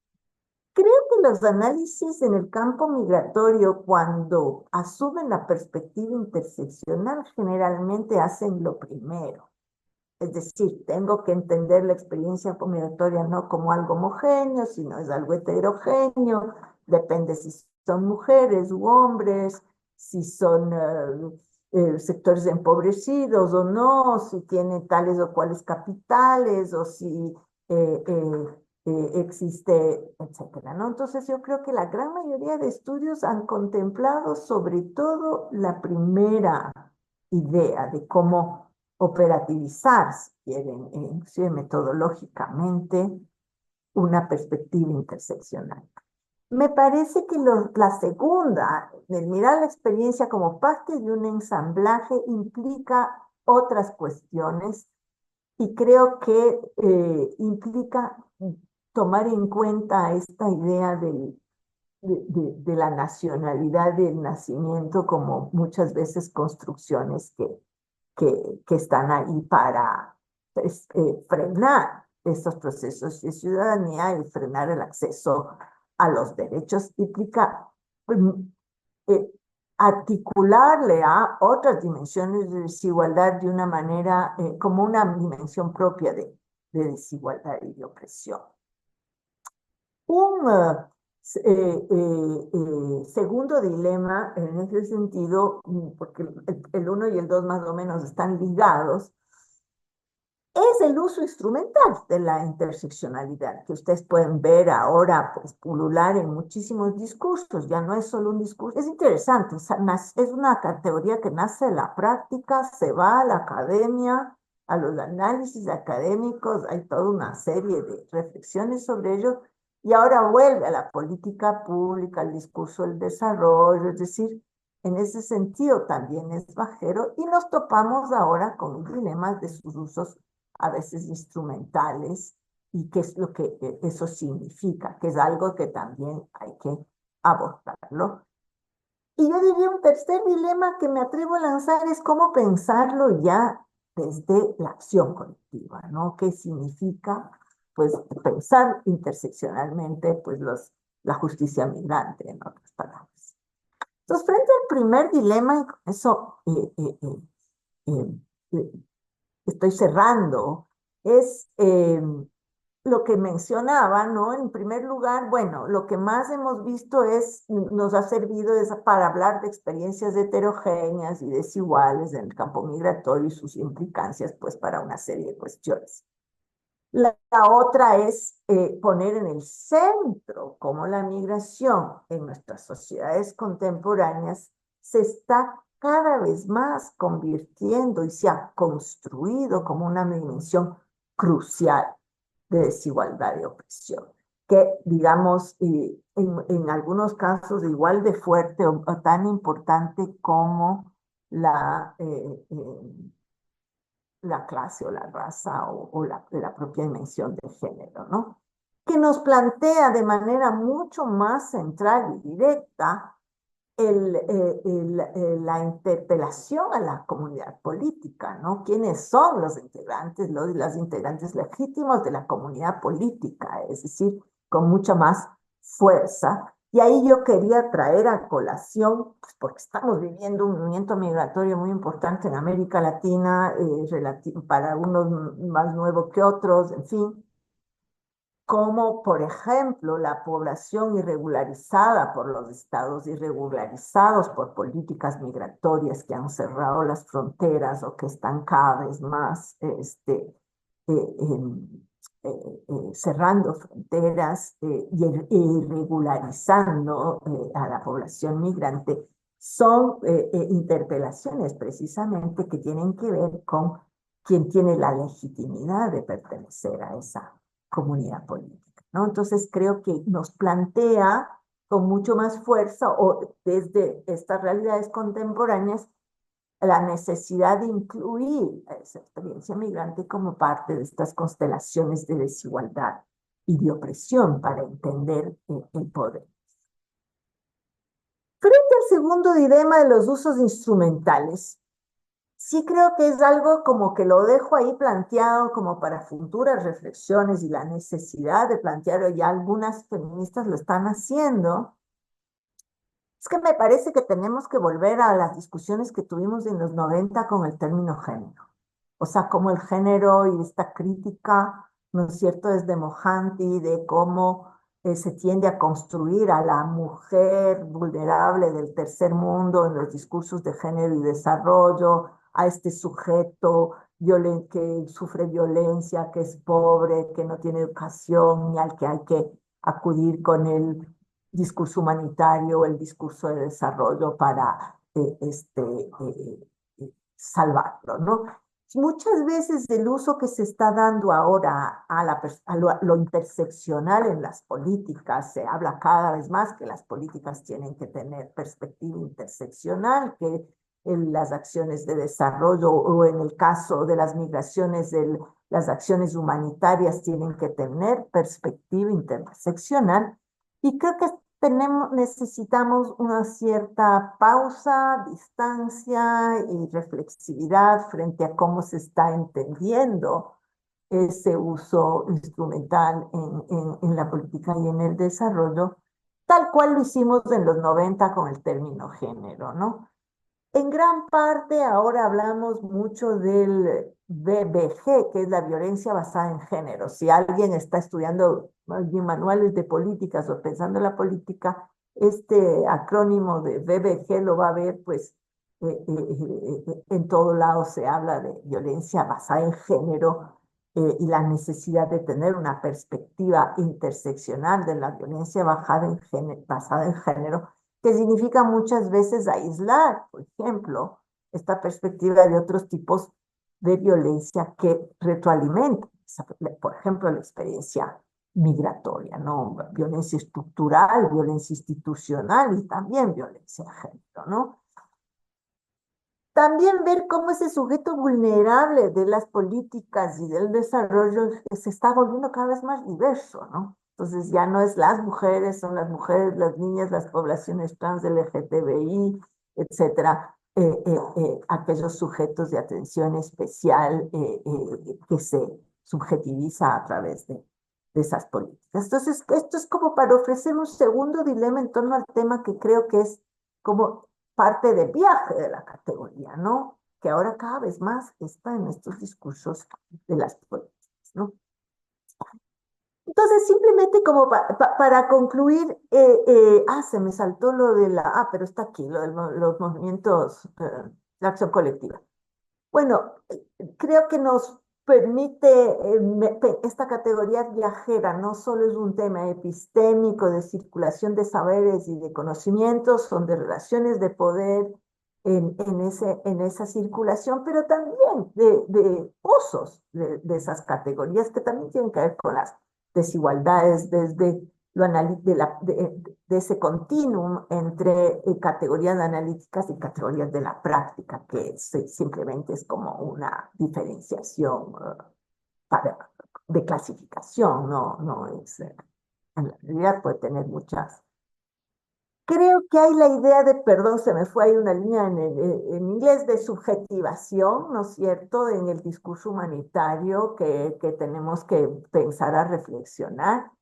Creo que los análisis en el campo migratorio, cuando asumen la perspectiva interseccional, generalmente hacen lo primero. Es decir, tengo que entender la experiencia migratoria no como algo homogéneo, sino es algo heterogéneo, depende si son mujeres u hombres, si son sectores empobrecidos o no, si tienen tales o cuales capitales, o si existe, etcétera, ¿no? Entonces yo creo que la gran mayoría de estudios han contemplado sobre todo la primera idea de cómo operativizar, si quieren, inclusive metodológicamente, una perspectiva interseccional. Me parece que la segunda, el mirar la experiencia como parte de un ensamblaje, implica otras cuestiones y creo que implica tomar en cuenta esta idea de la nacionalidad del nacimiento como muchas veces construcciones que están ahí para frenar estos procesos de ciudadanía y frenar el acceso a los derechos. Implica eh, articularle a otras dimensiones de desigualdad de una manera, como una dimensión propia de desigualdad y de opresión. Un segundo dilema en ese sentido, porque el 1 y el 2 más o menos están ligados, es el uso instrumental de la interseccionalidad, que ustedes pueden ver ahora pues, pulular en muchísimos discursos. Ya no es solo un discurso, es interesante, es una categoría que nace de la práctica, se va a la academia, a los análisis académicos, hay toda una serie de reflexiones sobre ello, y ahora vuelve a la política pública, al discurso del desarrollo, es decir, en ese sentido también es bajero, y nos topamos ahora con dilemas de sus usos a veces instrumentales, y qué es lo que eso significa, que es algo que también hay que abordarlo. Y yo diría un tercer dilema que me atrevo a lanzar es cómo pensarlo ya desde la acción colectiva, ¿no? ¿Qué significa, pues, pensar interseccionalmente, pues, la justicia migrante, en otras palabras? Entonces, frente al primer dilema, y con eso estoy cerrando, es lo que mencionaba, ¿no? En primer lugar, bueno, lo que más hemos visto nos ha servido para hablar de experiencias heterogéneas y desiguales en el campo migratorio y sus implicancias, pues, para una serie de cuestiones. La otra es poner en el centro cómo la migración en nuestras sociedades contemporáneas se está cada vez más convirtiendo y se ha construido como una dimensión crucial de desigualdad y opresión, que digamos en algunos casos igual de fuerte o tan importante como la clase o la raza o la propia dimensión de género, ¿no? Que nos plantea de manera mucho más central y directa la interpelación a la comunidad política, ¿no? ¿Quiénes son los integrantes, las integrantes legítimos de la comunidad política? Es decir, con mucha más fuerza. Y ahí yo quería traer a colación, pues porque estamos viviendo un movimiento migratorio muy importante en América Latina, para unos más nuevos que otros, en fin, como por ejemplo la población irregularizada por los estados, irregularizados por políticas migratorias que han cerrado las fronteras o que están cada vez más cerrando fronteras y irregularizando a la población migrante, son interpelaciones precisamente que tienen que ver con quién tiene la legitimidad de pertenecer a esa comunidad política, ¿no? Entonces creo que nos plantea con mucho más fuerza o desde estas realidades contemporáneas la necesidad de incluir a esa experiencia migrante como parte de estas constelaciones de desigualdad y de opresión para entender el poder. Frente al segundo dilema de los usos instrumentales, sí creo que es algo como que lo dejo ahí planteado como para futuras reflexiones y la necesidad de plantearlo, ya algunas feministas lo están haciendo. Es que me parece que tenemos que volver a las discusiones que tuvimos en los 90 con el término género. O sea, como el género y esta crítica, ¿no es cierto?, desde Mohanty, de cómo se tiende a construir a la mujer vulnerable del tercer mundo en los discursos de género y desarrollo, a este sujeto que sufre violencia, que es pobre, que no tiene educación y al que hay que acudir con el discurso humanitario, el discurso de desarrollo para salvarlo, ¿no? Muchas veces el uso que se está dando ahora a lo interseccional en las políticas, se habla cada vez más que las políticas tienen que tener perspectiva interseccional, que en las acciones de desarrollo o en el caso de las migraciones, las acciones humanitarias tienen que tener perspectiva interseccional. Y creo que necesitamos una cierta pausa, distancia y reflexividad frente a cómo se está entendiendo ese uso instrumental en la política y en el desarrollo, tal cual lo hicimos en los 90 con el término género, ¿no? En gran parte ahora hablamos mucho del BBG, que es la violencia basada en género. Si alguien está estudiando manuales de políticas o pensando en la política, este acrónimo de BBG lo va a ver, pues en todo lado se habla de violencia basada en género y la necesidad de tener una perspectiva interseccional de la violencia basada en género, que significa muchas veces aislar, por ejemplo, esta perspectiva de otros tipos de violencia que retroalimentan, por ejemplo, la experiencia migratoria, ¿no? Violencia estructural, violencia institucional y también violencia de género, ¿no? También ver cómo ese sujeto vulnerable de las políticas y del desarrollo se está volviendo cada vez más diverso, ¿no? Entonces ya no es las mujeres, son las mujeres, las niñas, las poblaciones trans, LGTBI, etcétera, aquellos sujetos de atención especial que se subjetiviza a través de esas políticas. Entonces, esto es como para ofrecer un segundo dilema en torno al tema que creo que es como parte del viaje de la categoría, ¿no? Que ahora cada vez más está en estos discursos de las políticas, ¿no? Entonces, simplemente como para concluir, se me saltó lo de pero está aquí, lo de los movimientos de acción colectiva. Bueno, creo que nos permite, esta categoría viajera no solo es un tema epistémico de circulación de saberes y de conocimientos, son de relaciones de poder en esa circulación, pero también de usos de esas categorías que también tienen que ver con las desigualdades desde de ese continuum entre categorías analíticas y categorías de la práctica, que simplemente es como una diferenciación de clasificación, no es, en realidad puede tener muchas. Creo que hay la idea de, perdón, se me fue ahí una línea en inglés, de subjetivación, ¿no es cierto?, en el discurso humanitario que tenemos que pensar a reflexionar.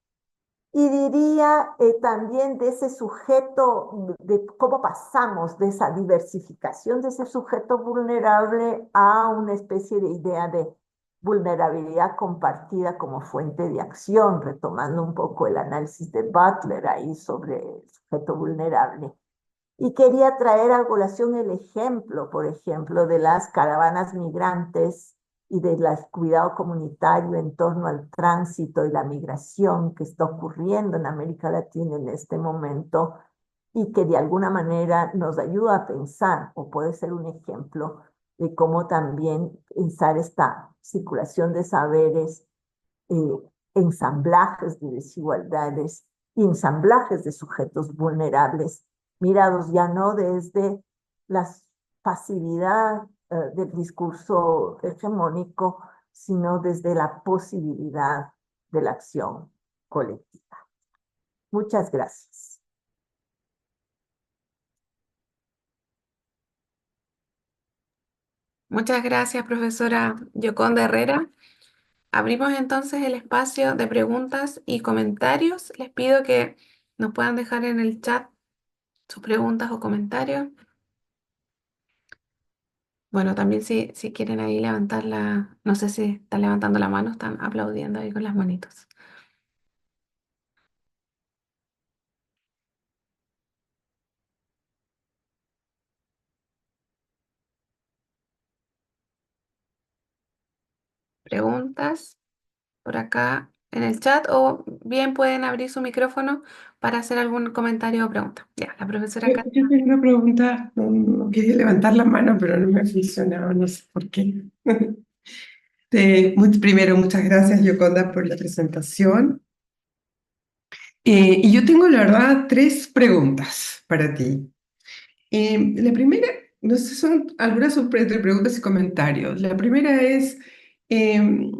Y diría también de ese sujeto, de cómo pasamos de esa diversificación de ese sujeto vulnerable a una especie de idea de vulnerabilidad compartida como fuente de acción, retomando un poco el análisis de Butler ahí sobre el sujeto vulnerable. Y quería traer a colación el ejemplo, por ejemplo, de las caravanas migrantes y del cuidado comunitario en torno al tránsito y la migración que está ocurriendo en América Latina en este momento y que de alguna manera nos ayuda a pensar, o puede ser un ejemplo de cómo también pensar esta circulación de saberes, eh, ensamblajes de desigualdades y ensamblajes de sujetos vulnerables, mirados ya no desde la pasividad del discurso hegemónico, sino desde la posibilidad de la acción colectiva. Muchas gracias. Muchas gracias, profesora Yoconda Herrera. Abrimos entonces el espacio de preguntas y comentarios. Les pido que nos puedan dejar en el chat sus preguntas o comentarios. Bueno, también si quieren ahí levantar no sé si están levantando la mano, están aplaudiendo ahí con las manitos. Preguntas por acá en el chat o bien pueden abrir su micrófono para hacer algún comentario o pregunta. Ya, la profesora Yo Kat. yo tengo una pregunta, no quería levantar la mano, pero no me ha funcionado, no sé por qué. Primero, muchas gracias, Yoconda, por la presentación. Y yo tengo, la verdad, tres preguntas para ti. La primera, no sé, son algunas entre preguntas y comentarios. La primera es em,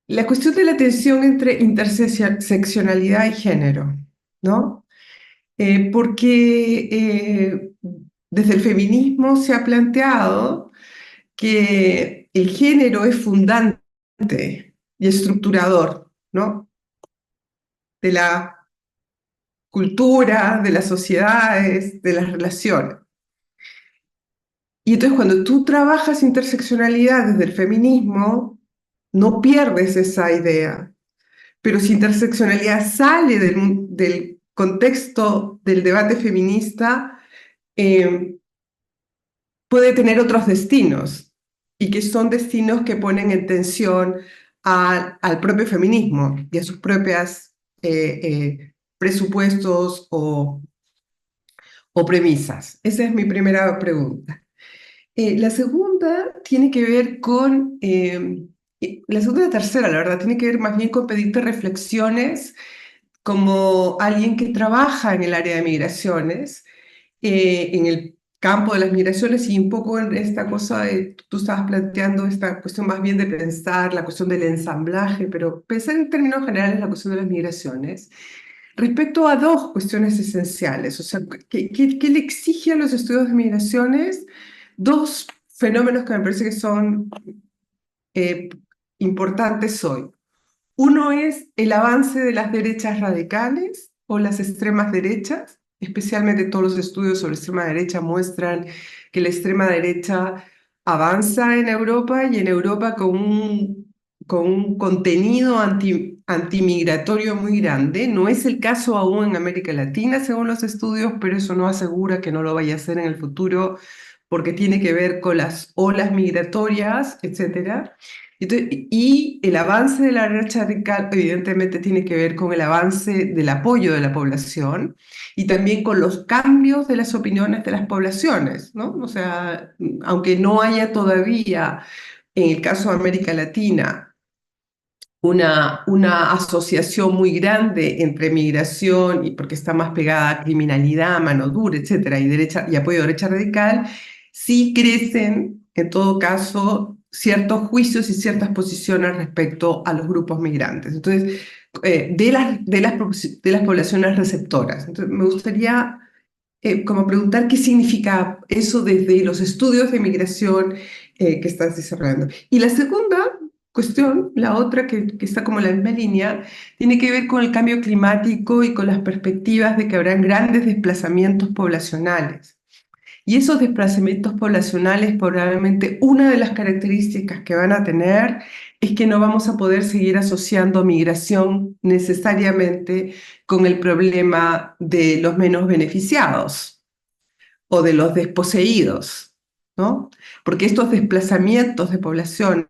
la cuestión de la tensión entre interseccionalidad y género, ¿no? Porque desde el feminismo se ha planteado que el género es fundante y estructurador, ¿no?, de la cultura, de las sociedades, de las relaciones. Y entonces cuando tú trabajas interseccionalidad desde el feminismo, no pierdes esa idea. Pero si interseccionalidad sale del contexto del debate feminista, eh, puede tener otros destinos, y que son destinos que ponen en tensión al propio feminismo y a sus propias presupuestos o premisas. Esa es mi primera pregunta. La segunda tiene que ver con, la segunda y la tercera, la verdad, tiene que ver más bien con pedirte reflexiones como alguien que trabaja en el área de migraciones, en el campo de las migraciones, y un poco en esta cosa de, tú estabas planteando esta cuestión más bien de pensar la cuestión del ensamblaje, pero pensar en términos generales la cuestión de las migraciones, respecto a dos cuestiones esenciales. O sea, ¿qué le exige a los estudios de migraciones? Dos fenómenos que me parece que son importantes hoy. Uno es el avance de las derechas radicales o las extremas derechas. Especialmente todos los estudios sobre extrema derecha muestran que la extrema derecha avanza en Europa, y en Europa con con un contenido antimigratorio muy grande. No es el caso aún en América Latina, según los estudios, pero eso no asegura que no lo vaya a ser en el futuro, porque tiene que ver con las olas migratorias, etcétera. Y el avance de la derecha radical evidentemente tiene que ver con el avance del apoyo de la población y también con los cambios de las opiniones de las poblaciones, ¿no? O sea, aunque no haya todavía, en el caso de América Latina, una asociación muy grande entre migración, y porque está más pegada a criminalidad, mano dura, etcétera, y derecha, y apoyo a derecha radical, sí crecen, en todo caso, ciertos juicios y ciertas posiciones respecto a los grupos migrantes. Entonces, de las poblaciones receptoras. Entonces, me gustaría como preguntar qué significa eso desde los estudios de migración que estás desarrollando. Y la segunda cuestión, la otra que está como en la misma línea, tiene que ver con el cambio climático y con las perspectivas de que habrán grandes desplazamientos poblacionales. Y esos desplazamientos poblacionales, probablemente una de las características que van a tener es que no vamos a poder seguir asociando migración necesariamente con el problema de los menos beneficiados o de los desposeídos, ¿no? Porque estos desplazamientos de poblaciones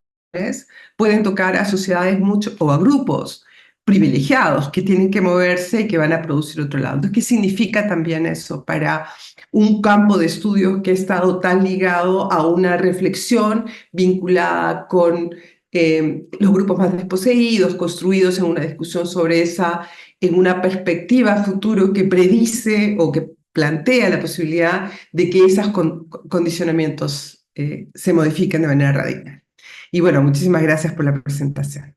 pueden tocar a sociedades mucho o a grupos privilegiados que tienen que moverse y que van a producir otro lado. Entonces, ¿qué significa también eso para un campo de estudios que ha estado tan ligado a una reflexión vinculada con los grupos más desposeídos, construidos en una discusión sobre esa, en una perspectiva futuro que predice o que plantea la posibilidad de que esos condicionamientos se modifiquen de manera radical? Y bueno, muchísimas gracias por la presentación.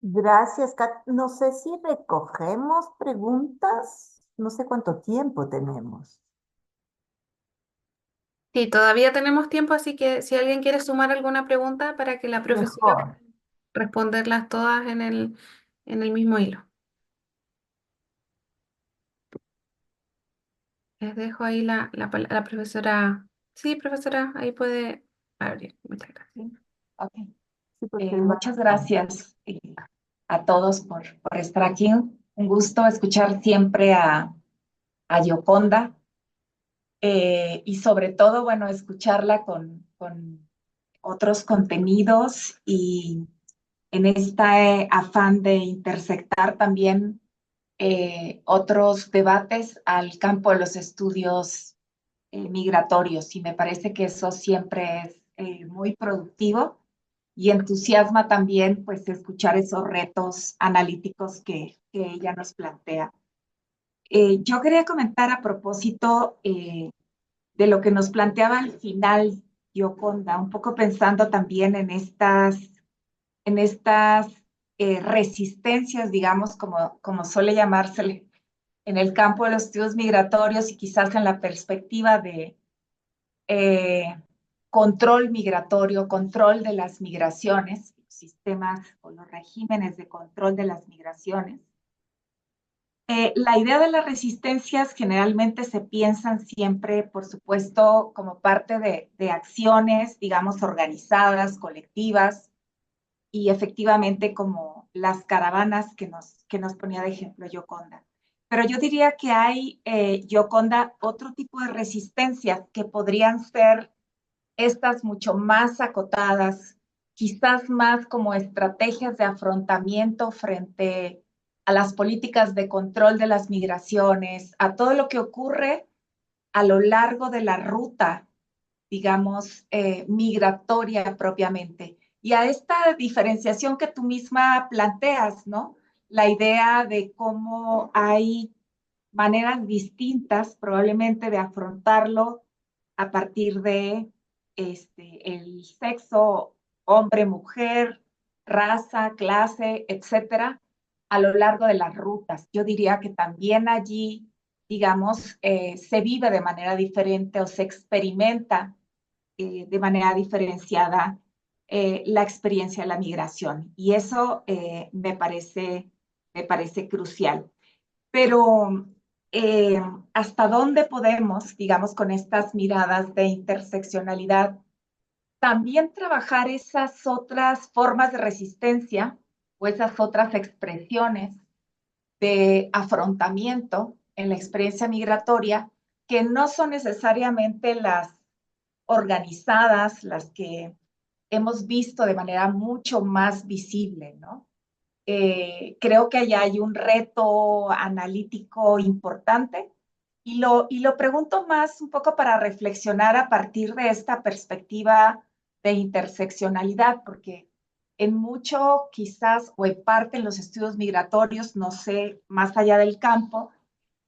Gracias, Kat. No sé si recogemos preguntas. No sé cuánto tiempo tenemos. Sí, todavía tenemos tiempo, así que si alguien quiere sumar alguna pregunta para que la profesora Mejor. responderlas todas en el mismo hilo. Les dejo ahí la profesora. Sí, profesora, ahí puede abrir. Muchas gracias. Sí, ok. Sí, porque Muchas gracias a todos por estar aquí. Un gusto escuchar siempre a Gioconda y sobre todo, bueno, escucharla con otros contenidos y en este afán de intersectar también otros debates al campo de los estudios migratorios. Y me parece que eso siempre es muy productivo y entusiasma también pues escuchar esos retos analíticos que ella nos plantea. Yo quería comentar a propósito de lo que nos planteaba al final Gioconda, un poco pensando también en estas resistencias, digamos, como suele llamársele en el campo de los estudios migratorios y quizás en la perspectiva de control migratorio, control de las migraciones, sistemas o los regímenes de control de las migraciones. La idea de las resistencias generalmente se piensan siempre, por supuesto, como parte de acciones, digamos, organizadas, colectivas, y efectivamente como las caravanas que nos ponía de ejemplo Gioconda. Pero yo diría que hay, Gioconda, otro tipo de resistencias que podrían ser estas mucho más acotadas, quizás más como estrategias de afrontamiento frente a las políticas de control de las migraciones, a todo lo que ocurre a lo largo de la ruta, digamos, migratoria propiamente. Y a esta diferenciación que tú misma planteas, ¿no? La idea de cómo hay maneras distintas probablemente de afrontarlo a partir de el sexo, hombre, mujer, raza, clase, etcétera, a lo largo de las rutas. Yo diría que también allí, digamos, se vive de manera diferente o se experimenta de manera diferenciada la experiencia de la migración. Y eso me parece crucial. Pero eh, hasta dónde podemos, digamos, con estas miradas de interseccionalidad, también trabajar esas otras formas de resistencia o esas otras expresiones de afrontamiento en la experiencia migratoria que no son necesariamente las organizadas, las que hemos visto de manera mucho más visible, ¿no? Creo que allá hay un reto analítico importante y lo pregunto más un poco para reflexionar a partir de esta perspectiva de interseccionalidad, porque en mucho quizás o en parte en los estudios migratorios, no sé, más allá del campo,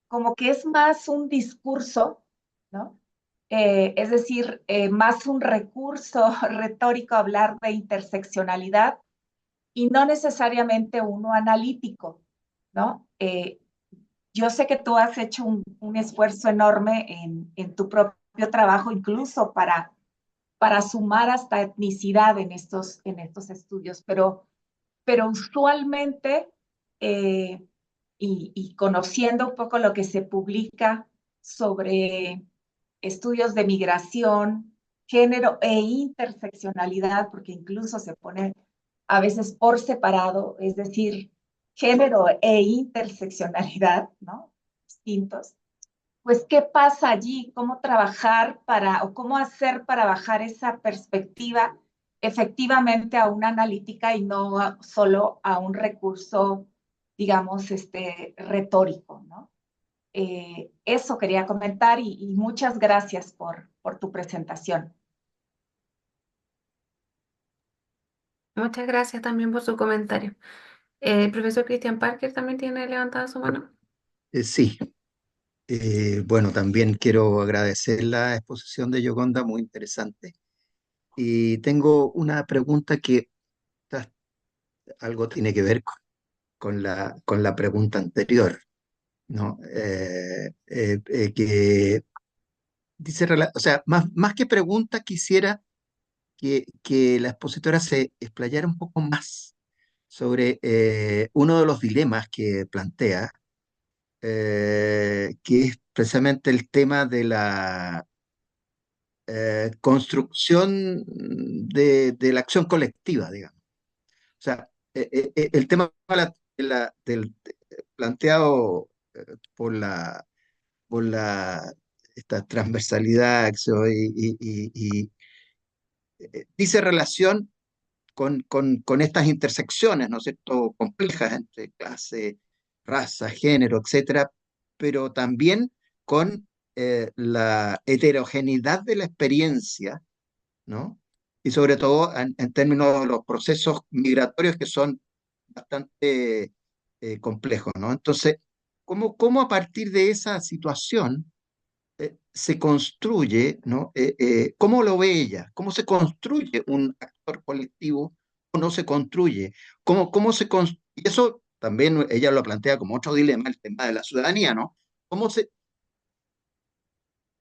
como que es más un discurso, ¿no? Es decir, más un recurso retórico hablar de interseccionalidad y no necesariamente uno analítico, ¿no? Yo sé que tú has hecho un esfuerzo enorme en tu propio trabajo, incluso para sumar hasta etnicidad en estos estudios, pero usualmente, y conociendo un poco lo que se publica sobre estudios de migración, género e interseccionalidad, porque incluso se pone a veces por separado, es decir, género e interseccionalidad, ¿no? Distintos. Pues, ¿qué pasa allí? ¿Cómo trabajar para, o cómo hacer para bajar esa perspectiva efectivamente a una analítica y no solo a un recurso, digamos, retórico, ¿no? Eso quería comentar y muchas gracias por tu presentación. Muchas gracias también por su comentario. El profesor Christian Parker también tiene levantada su mano. Sí, bueno, también quiero agradecer la exposición de Yoconda, muy interesante. Y tengo una pregunta que ta- algo tiene que ver con la pregunta anterior, ¿no? Que dice, o sea, más que pregunta, quisiera que la expositora se explayara un poco más sobre uno de los dilemas que plantea, que es precisamente el tema de la construcción de la acción colectiva, digamos. O sea, el tema planteado por esta transversalidad y dice relación con estas intersecciones, ¿no es cierto?, complejas entre clase, raza, género, etcétera, pero también con la heterogeneidad de la experiencia, ¿no? Y sobre todo en términos de los procesos migratorios que son bastante complejos, ¿no? Entonces, ¿cómo a partir de esa situación se construye, ¿no? ¿Cómo lo ve ella? ¿Cómo se construye un actor colectivo o no se construye? ¿Cómo se construye? Y eso también ella lo plantea como otro dilema, el tema de la ciudadanía, ¿no? ¿Cómo se,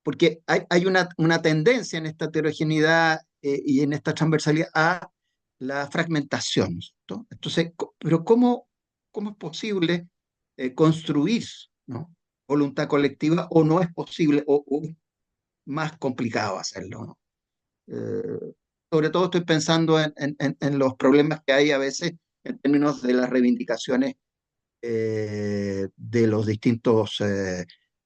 porque hay una tendencia en esta heterogeneidad y en esta transversalidad a la fragmentación, ¿no? Entonces, pero ¿cómo es posible construir, ¿no?, voluntad colectiva o no es posible o es más complicado hacerlo, ¿no? Sobre todo estoy pensando en los problemas que hay a veces en términos de las reivindicaciones de los distintos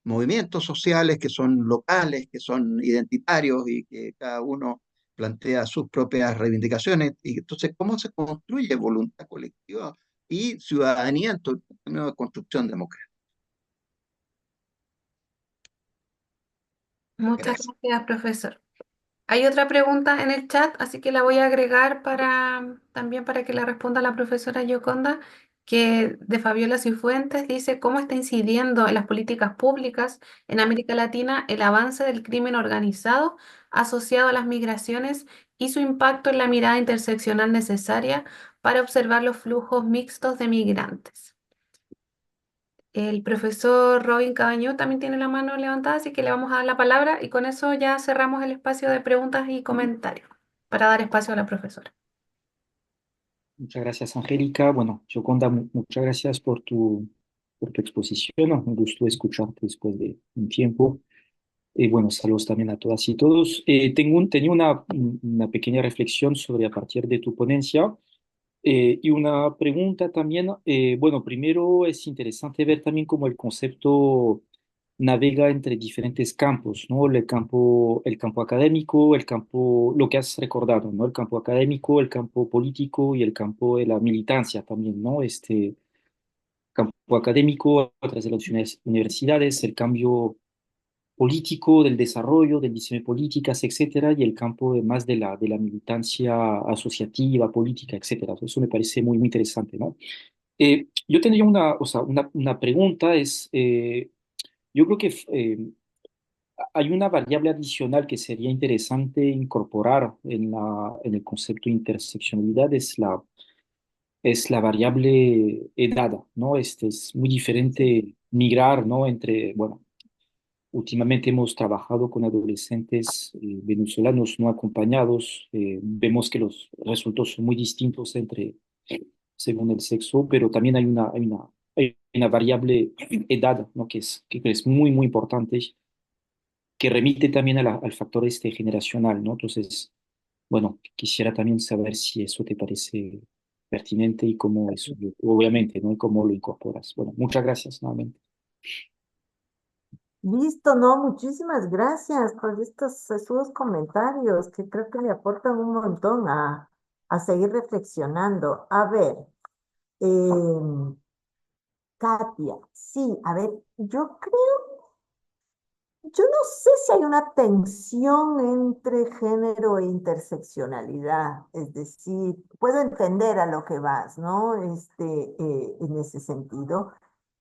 movimientos sociales que son locales, que son identitarios y que cada uno plantea sus propias reivindicaciones. Y entonces, ¿cómo se construye voluntad colectiva y ciudadanía en términos de construcción democrática? Muchas Gracias. gracias, profesor. Hay otra pregunta en el chat, así que la voy a agregar también para que la responda la profesora Yoconda, que de Fabiola Cifuentes dice, ¿cómo está incidiendo en las políticas públicas en América Latina el avance del crimen organizado asociado a las migraciones y su impacto en la mirada interseccional necesaria para observar los flujos mixtos de migrantes? El profesor Robin Cabaño también tiene la mano levantada, así que le vamos a dar la palabra y con eso ya cerramos el espacio de preguntas y comentarios para dar espacio a la profesora. Muchas gracias, Angélica. Bueno, Yoconda, muchas gracias por tu por tu exposición. Un gusto escucharte después de un tiempo. Bueno, saludos también a todas y todos. Tenía una pequeña reflexión sobre a partir de tu ponencia y una pregunta también. Bueno, primero es interesante ver también cómo el concepto navega entre diferentes campos, ¿no? El campo académico, el campo, lo que has recordado, ¿no? El campo académico, el campo político y el campo de la militancia también, ¿no? Este campo académico a través de las universidades, el cambio político, del desarrollo, del diseño de políticas, etcétera, y el campo más de la militancia asociativa, política, etcétera. Eso me parece muy interesante, ¿no? Yo tendría o sea, una pregunta, yo creo que hay una variable adicional que sería interesante incorporar en el concepto de interseccionalidad, es la variable edad, ¿no? Es muy Sí. diferente migrar, ¿no? Bueno, últimamente hemos trabajado con adolescentes venezolanos no acompañados. Vemos que los resultados son muy distintos según el sexo, pero también hay una variable edad, ¿no? Que es muy, muy importante, que remite también al factor generacional, ¿no? Entonces, bueno, quisiera también saber si eso te parece pertinente y cómo eso, obviamente, ¿no? Y cómo lo incorporas. Bueno, muchas gracias nuevamente. Listo, no, muchísimas gracias por estos comentarios que creo que me aportan un montón a seguir reflexionando. A ver, em, Katia, sí, a ver, yo no sé si hay una tensión entre género e interseccionalidad, es decir, puedo entender a lo que vas, ¿no? En ese sentido.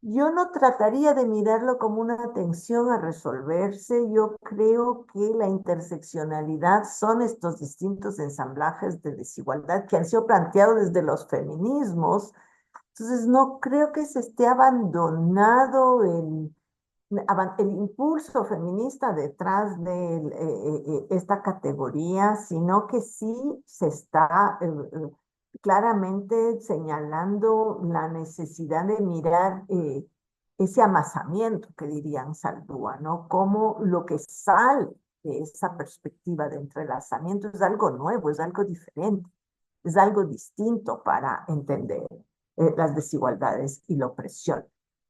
Yo no trataría de mirarlo como una tensión a resolverse. Yo creo que la interseccionalidad son estos distintos ensamblajes de desigualdad que han sido planteados desde los feminismos. Entonces, no creo que se esté abandonado el impulso feminista detrás de esta categoría, sino que sí se está claramente señalando la necesidad de mirar ese amasamiento que dirían Saldúa, ¿no? Como lo que sale de esa perspectiva de entrelazamiento es algo nuevo, es algo diferente, es algo distinto para entender las desigualdades y la opresión.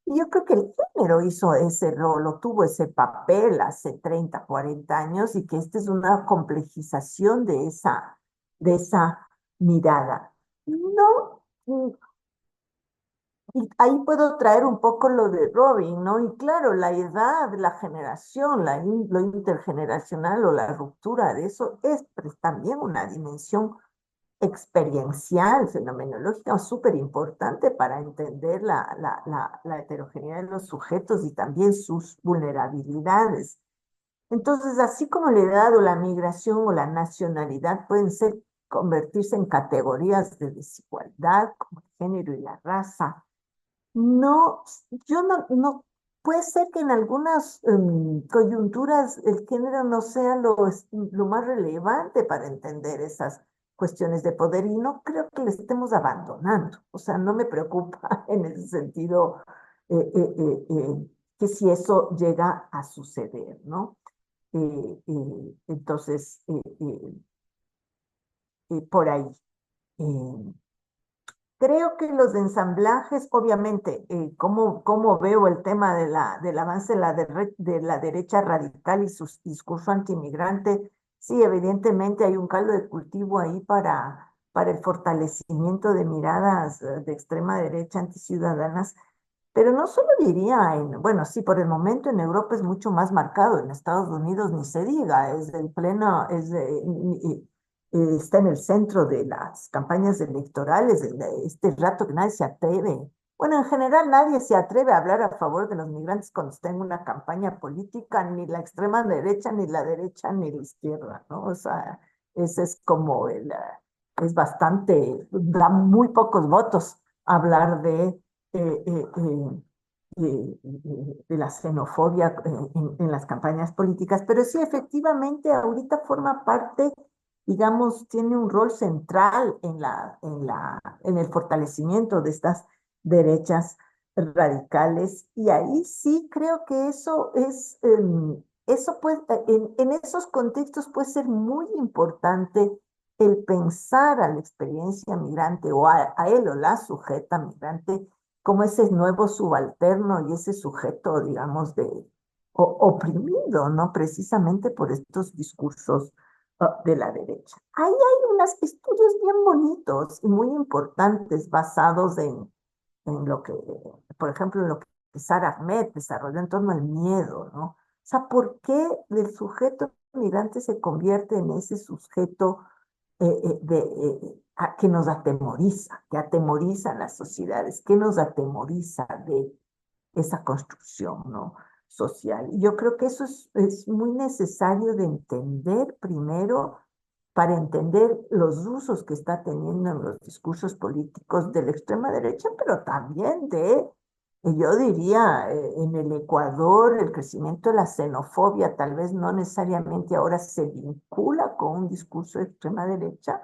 Y yo creo que el género hizo ese rol o tuvo ese papel hace 30, 40 años y que esta es una complejización de esa mirada. No, y ahí puedo traer un poco lo de Robin, ¿no? Y claro, la edad, la generación, lo intergeneracional o la ruptura de eso es pues, también una dimensión experiencial, fenomenológica, súper importante para entender la heterogeneidad de los sujetos y también sus vulnerabilidades. Entonces, así como la edad o la migración o la nacionalidad pueden convertirse en categorías de desigualdad, como el género y la raza, no, yo no, puede ser que en algunas coyunturas el género no sea lo más relevante para entender esas cuestiones de poder y no creo que le estemos abandonando. O sea, no me preocupa en ese sentido que si eso llega a suceder, ¿no? Entonces, por ahí. Eh, Creo que los ensamblajes, obviamente, cómo veo el tema del avance de la derecha radical y su discurso antimigrante, sí, evidentemente hay un caldo de cultivo ahí para el fortalecimiento de miradas de extrema derecha anticiudadanas, pero no solo diría bueno, sí, por el momento en Europa es mucho más marcado, en Estados Unidos ni se diga, es del pleno, está en el centro de las campañas electorales, de este rato que nadie se atreve. Bueno, en general nadie se atreve a hablar a favor de los migrantes cuando está en una campaña política, ni la extrema derecha, ni la derecha, ni la izquierda, ¿no? O sea, ese es como es bastante, da muy pocos votos hablar eh, eh, eh, de la xenofobia en las campañas políticas, pero sí, efectivamente, ahorita forma parte, digamos, tiene un rol central en el fortalecimiento de estas derechas radicales, y ahí sí creo que eso es, eso puede, en esos contextos puede ser muy importante el pensar a la experiencia migrante o a él o la sujeta migrante como ese nuevo subalterno y ese sujeto, digamos, oprimido, ¿no? Precisamente por estos discursos de la derecha. Ahí hay unos estudios bien bonitos y muy importantes basados en lo que, por ejemplo, en lo que Sara Ahmed desarrolló en torno al miedo, ¿no? O sea, ¿por qué el sujeto migrante se convierte en ese sujeto que nos atemoriza, que atemoriza a las sociedades, que nos atemoriza de esa construcción, ¿no? Social? Y yo creo que eso es muy necesario de entender primero para entender los usos que está teniendo en los discursos políticos de la extrema derecha, pero también yo diría, en el Ecuador, el crecimiento de la xenofobia tal vez no necesariamente ahora se vincula con un discurso de extrema derecha,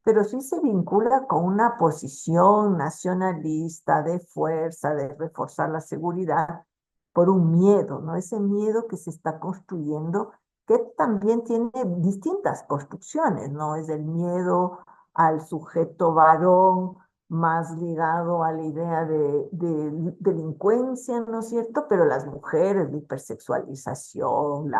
pero sí se vincula con una posición nacionalista de fuerza, de reforzar la seguridad por un miedo, ¿no? Ese miedo que se está construyendo, que también tiene distintas construcciones, ¿no? Es el miedo al sujeto varón, más ligado a la idea de delincuencia, ¿no es cierto? Pero las mujeres, la hipersexualización,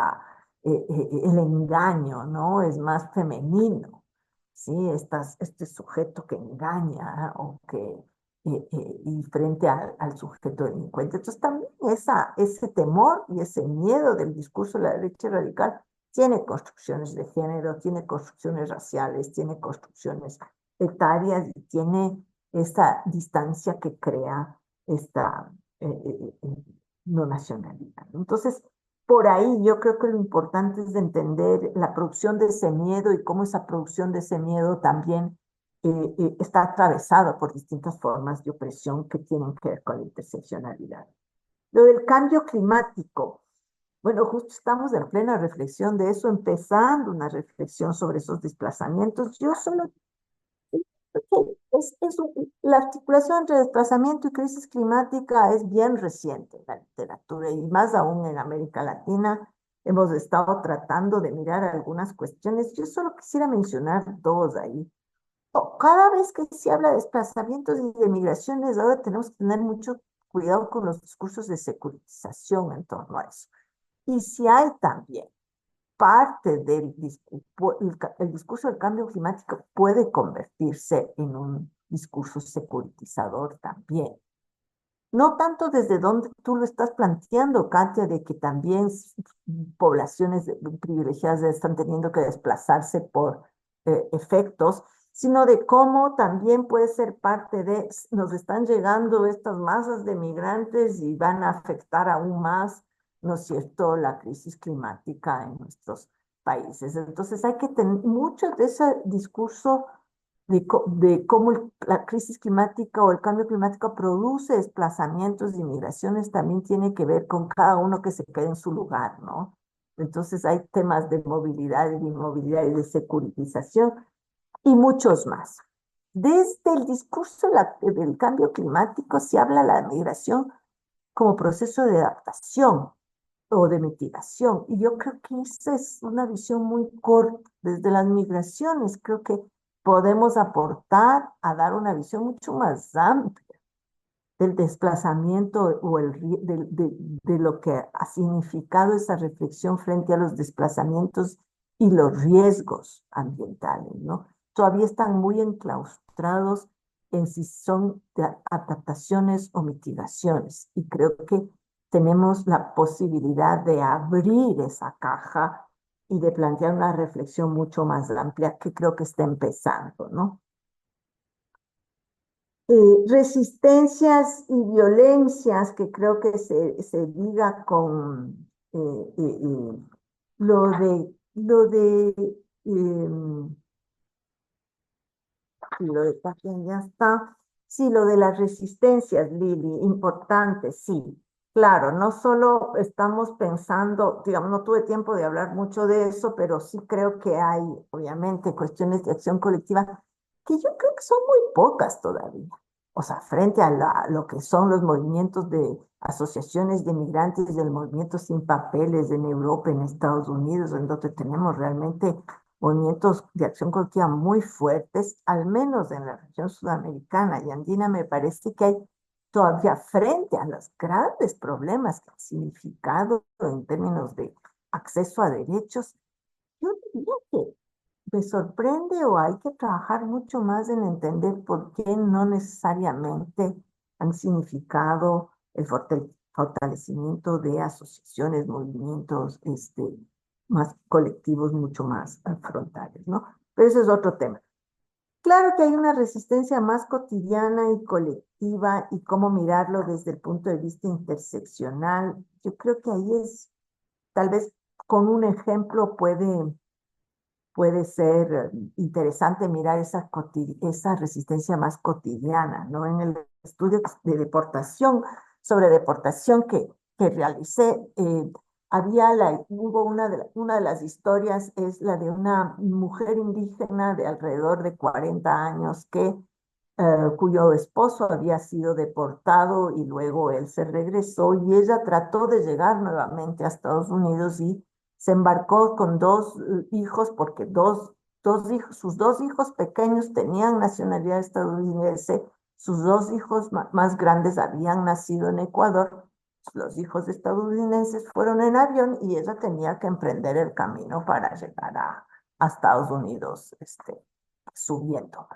el engaño, ¿no? Es más femenino, ¿sí? Este sujeto que engaña o y frente al sujeto delincuente. Entonces también ese temor y ese miedo del discurso de la derecha radical tiene construcciones de género, tiene construcciones raciales, tiene construcciones etarias y tiene esta distancia que crea esta no nacionalidad. Entonces, por ahí yo creo que lo importante es de entender la producción de ese miedo y cómo esa producción de ese miedo también está atravesado por distintas formas de opresión que tienen que ver con la interseccionalidad. Lo del cambio climático. Bueno, justo estamos en plena reflexión de eso, empezando una reflexión sobre esos desplazamientos. Yo solo la articulación entre desplazamiento y crisis climática es bien reciente en la literatura y más aún en América Latina. Hemos estado tratando de mirar algunas cuestiones. Yo solo quisiera mencionar dos ahí. Cada vez que se habla de desplazamientos y de migraciones, ahora tenemos que tener mucho cuidado con los discursos de securitización en torno a eso. Y si hay también parte del el discurso del cambio climático puede convertirse en un discurso securitizador también. No tanto desde donde tú lo estás planteando, Katia, de que también poblaciones privilegiadas están teniendo que desplazarse por efectos, sino de cómo también puede ser parte de, nos están llegando estas masas de migrantes y van a afectar aún más, ¿no es cierto?, la crisis climática en nuestros países. Entonces hay que tener mucho de ese discurso de cómo la crisis climática o el cambio climático produce desplazamientos y migraciones, también tiene que ver con cada uno que se quede en su lugar, ¿no? Entonces hay temas de movilidad y de inmovilidad y de securitización y muchos más. Desde el discurso del cambio climático se habla de la migración como proceso de adaptación o de mitigación. Y yo creo que esa es una visión muy corta. Desde las migraciones creo que podemos aportar a dar una visión mucho más amplia del desplazamiento o de lo que ha significado esa reflexión frente a los desplazamientos y los riesgos ambientales, ¿no? Todavía están muy enclaustrados en si son adaptaciones o mitigaciones. Y creo que tenemos la posibilidad de abrir esa caja y de plantear una reflexión mucho más amplia que creo que está empezando, ¿no? Resistencias y violencias, que creo que se liga con lo de Katia ya está. Sí, lo de las resistencias, Lili, importante, sí. Claro, no solo estamos pensando, digamos, no tuve tiempo de hablar mucho de eso, pero sí creo que hay, obviamente, cuestiones de acción colectiva que yo creo que son muy pocas todavía. o sea, frente a lo que son los movimientos de asociaciones de migrantes del movimiento sin papeles en Europa, en Estados Unidos, en donde tenemos realmente movimientos de acción colectiva muy fuertes, al menos en la región sudamericana y andina, me parece que hay todavía frente a los grandes problemas que han significado en términos de acceso a derechos, yo diría que me sorprende o hay que trabajar mucho más en entender por qué no necesariamente han significado el fortalecimiento de asociaciones, movimientos más colectivos, mucho más frontales, ¿no? Pero ese es otro tema. Claro que hay una resistencia más cotidiana y colectiva y cómo mirarlo desde el punto de vista interseccional. Yo creo que ahí es, tal vez con un ejemplo puede ser interesante mirar esa resistencia más cotidiana, ¿no? En el estudio de deportación, sobre deportación que realicé, hubo una de las historias, es la de una mujer indígena de alrededor de 40 años cuyo esposo había sido deportado y luego él se regresó y ella trató de llegar nuevamente a Estados Unidos y se embarcó con dos hijos porque sus dos hijos pequeños tenían nacionalidad estadounidense, sus dos hijos más grandes habían nacido en Ecuador, los hijos estadounidenses fueron en avión y ella tenía que emprender el camino para llegar a Estados Unidos, subiendo.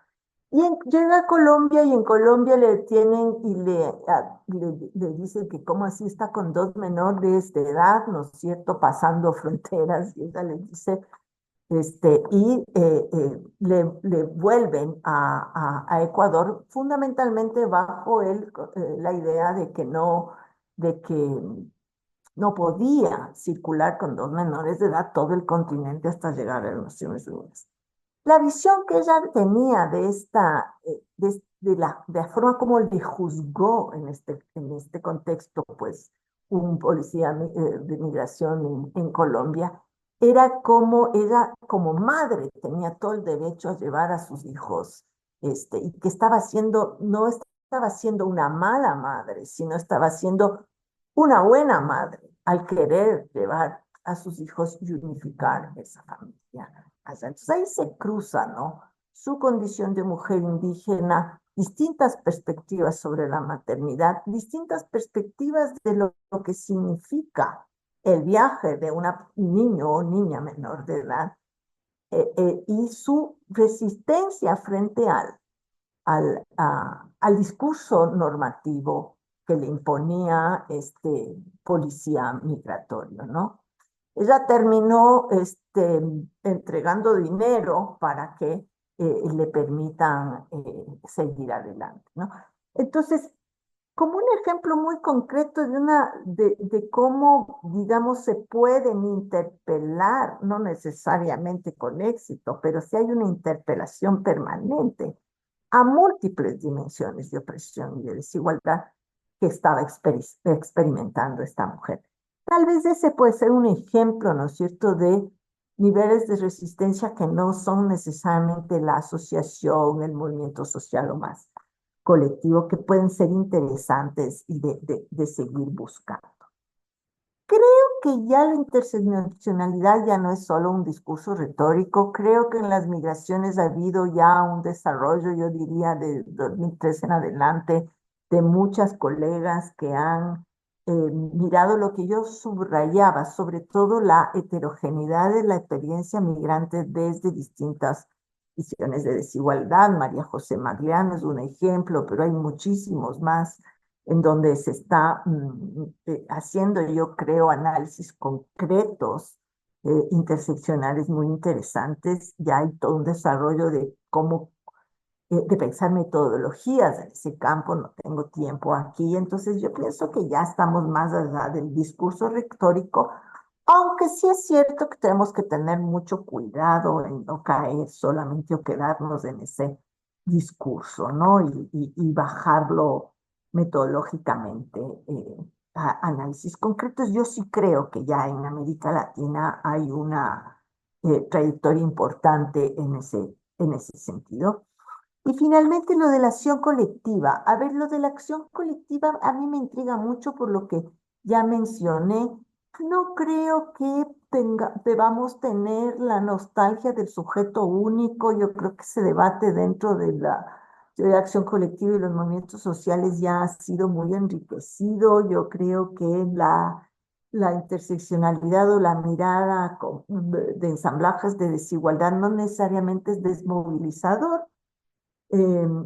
Llega a Colombia y en Colombia le detienen y le dicen que cómo así está con dos menores de edad, ¿no es cierto?, pasando fronteras, y ella le dice, le vuelven a Ecuador, fundamentalmente bajo la idea de que no podía circular con dos menores de edad todo el continente hasta llegar a las Naciones Unidas. La visión que ella tenía de la forma como le juzgó en este contexto, pues, un policía de migración en Colombia, era como ella, como madre, tenía todo el derecho a llevar a sus hijos, y que no estaba siendo una mala madre, sino estaba siendo una buena madre al querer llevar a sus hijos y unificar esa familia. Entonces ahí se cruza, ¿no? Su condición de mujer indígena, distintas perspectivas sobre la maternidad, distintas perspectivas de lo que significa el viaje de un niño o niña menor de edad, y su resistencia frente al discurso normativo que le imponía este policía migratorio, ¿no? Ella terminó entregando dinero para que le permitan seguir adelante, ¿no? Entonces, como un ejemplo muy concreto de cómo, digamos, se pueden interpelar, no necesariamente con éxito, pero sí hay una interpelación permanente a múltiples dimensiones de opresión y de desigualdad que estaba experimentando esta mujer. Tal vez ese puede ser un ejemplo, ¿no es cierto?, de niveles de resistencia que no son necesariamente la asociación, el movimiento social o más colectivo, que pueden ser interesantes y de seguir buscando. Creo que ya la interseccionalidad ya no es solo un discurso retórico, creo que en las migraciones ha habido ya un desarrollo, yo diría, de 2013 en adelante, de muchas colegas que han mirado lo que yo subrayaba, sobre todo la heterogeneidad de la experiencia migrante desde distintas visiones de desigualdad. María José Magliano es un ejemplo, pero hay muchísimos más en donde se está haciendo, yo creo, análisis concretos interseccionales muy interesantes. Ya hay todo un desarrollo de cómo, de pensar metodologías en ese campo, no tengo tiempo aquí, entonces yo pienso que ya estamos más allá del discurso retórico, aunque sí es cierto que tenemos que tener mucho cuidado en no caer solamente o quedarnos en ese discurso, ¿no? Y bajarlo metodológicamente a análisis concretos. Yo sí creo que ya en América Latina hay una trayectoria importante en ese sentido. Y finalmente lo de la acción colectiva. A ver, lo de la acción colectiva a mí me intriga mucho por lo que ya mencioné. No creo que debamos tener la nostalgia del sujeto único. Yo creo que ese debate dentro de la teoría de acción colectiva y los movimientos sociales ya ha sido muy enriquecido. Yo creo que la interseccionalidad o la mirada de ensamblajes de desigualdad no necesariamente es desmovilizador.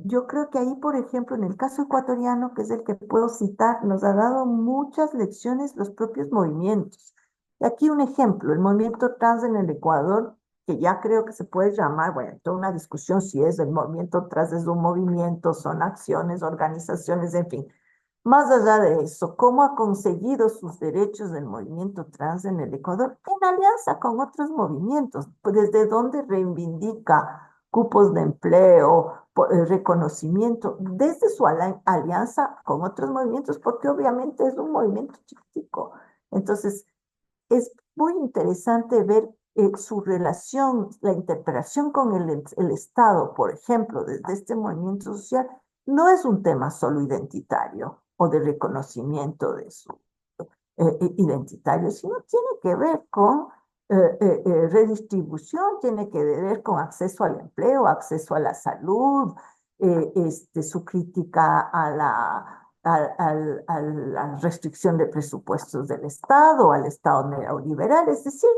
Yo creo que ahí, por ejemplo, en el caso ecuatoriano, que es el que puedo citar, nos ha dado muchas lecciones los propios movimientos. Y aquí un ejemplo, el movimiento trans en el Ecuador, que ya creo que se puede llamar, bueno, toda una discusión si es el movimiento trans, es un movimiento, son acciones, organizaciones, en fin. Más allá de eso, ¿cómo ha conseguido sus derechos del movimiento trans en el Ecuador? En alianza con otros movimientos, pues, desde donde reivindica cupos de empleo, reconocimiento, desde su alianza con otros movimientos, porque obviamente es un movimiento chiquitico. Entonces, es muy interesante ver su relación, la interpelación con el Estado, por ejemplo, desde este movimiento social, no es un tema solo identitario o de reconocimiento de su identitario, sino tiene que ver con redistribución, tiene que ver con acceso al empleo, acceso a la salud, su crítica a la restricción de presupuestos del Estado, al Estado neoliberal, es decir,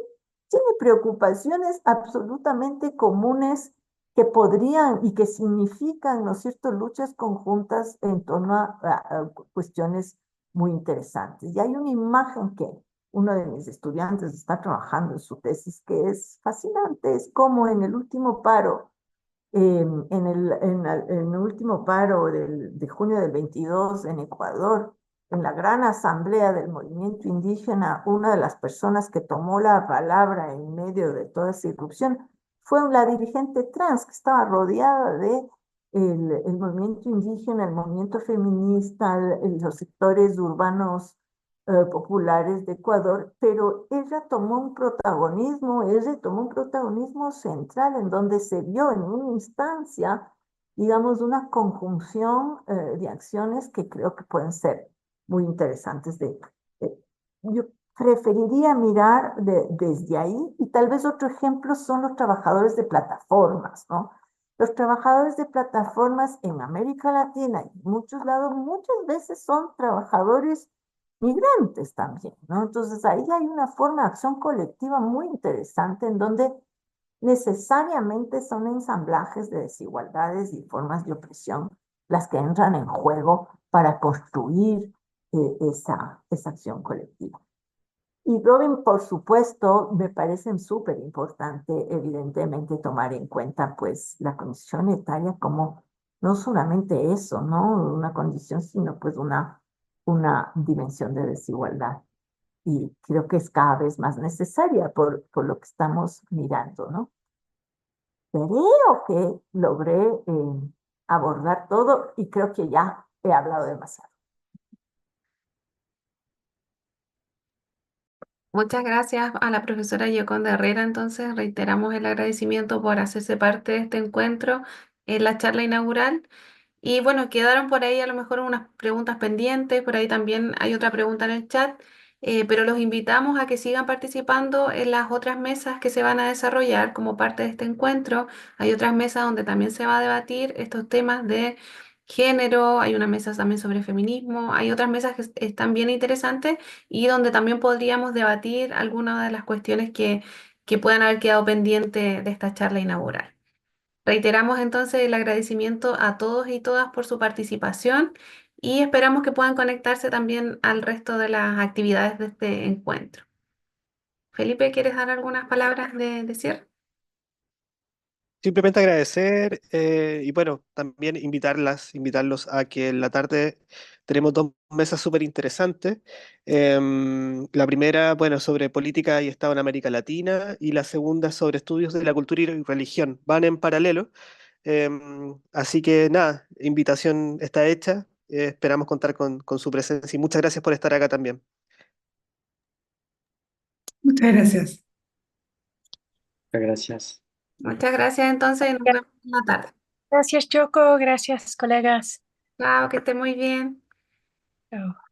tiene preocupaciones absolutamente comunes que podrían y que significan, ¿no es cierto?, luchas conjuntas en torno a cuestiones muy interesantes. Y hay una imagen que uno de mis estudiantes está trabajando en su tesis que es fascinante, es como en el último paro en el último paro de junio del 22 en Ecuador, en la gran asamblea del movimiento indígena, una de las personas que tomó la palabra en medio de toda esa irrupción fue la dirigente trans que estaba rodeada de el movimiento indígena, el movimiento feminista, los sectores urbanos populares de Ecuador, pero ella tomó un protagonismo central en donde se vio en una instancia, digamos, una conjunción de acciones que creo que pueden ser muy interesantes. Yo preferiría mirar desde ahí y tal vez otro ejemplo son los trabajadores de plataformas, ¿no? Los trabajadores de plataformas en América Latina y en muchos lados muchas veces son trabajadores migrantes también, ¿no? Entonces ahí hay una forma de acción colectiva muy interesante en donde necesariamente son ensamblajes de desigualdades y formas de opresión las que entran en juego para construir esa acción colectiva. Y Robin, por supuesto, me parece súper importante, evidentemente, tomar en cuenta, pues, la condición etaria como no solamente eso, ¿no? Una condición, sino pues una dimensión de desigualdad. Y creo que es cada vez más necesaria por lo que estamos mirando, ¿no? Creo que logré abordar todo y creo que ya he hablado demasiado. Muchas gracias a la profesora Yoconda Herrera. Entonces, reiteramos el agradecimiento por hacerse parte de este encuentro en la charla inaugural. Y bueno, quedaron por ahí a lo mejor unas preguntas pendientes, por ahí también hay otra pregunta en el chat, pero los invitamos a que sigan participando en las otras mesas que se van a desarrollar como parte de este encuentro. Hay otras mesas donde también se va a debatir estos temas de género, hay una mesa también sobre feminismo, hay otras mesas que están bien interesantes y donde también podríamos debatir algunas de las cuestiones que puedan haber quedado pendientes de esta charla inaugural. Reiteramos entonces el agradecimiento a todos y todas por su participación y esperamos que puedan conectarse también al resto de las actividades de este encuentro. Felipe, ¿quieres dar algunas palabras de cierre? Simplemente agradecer y bueno, también invitarlos a que en la tarde tenemos dos mesas súper interesantes. La primera, bueno, sobre política y Estado en América Latina y la segunda sobre estudios de la cultura y religión. Van en paralelo. Así que nada, invitación está hecha. Esperamos contar con su presencia y muchas gracias por estar acá también. Muchas gracias. Muchas gracias. Muchas gracias entonces y nos vemos en la tarde. Gracias, Choco. Gracias, colegas. Chao, que esté muy bien. Chao.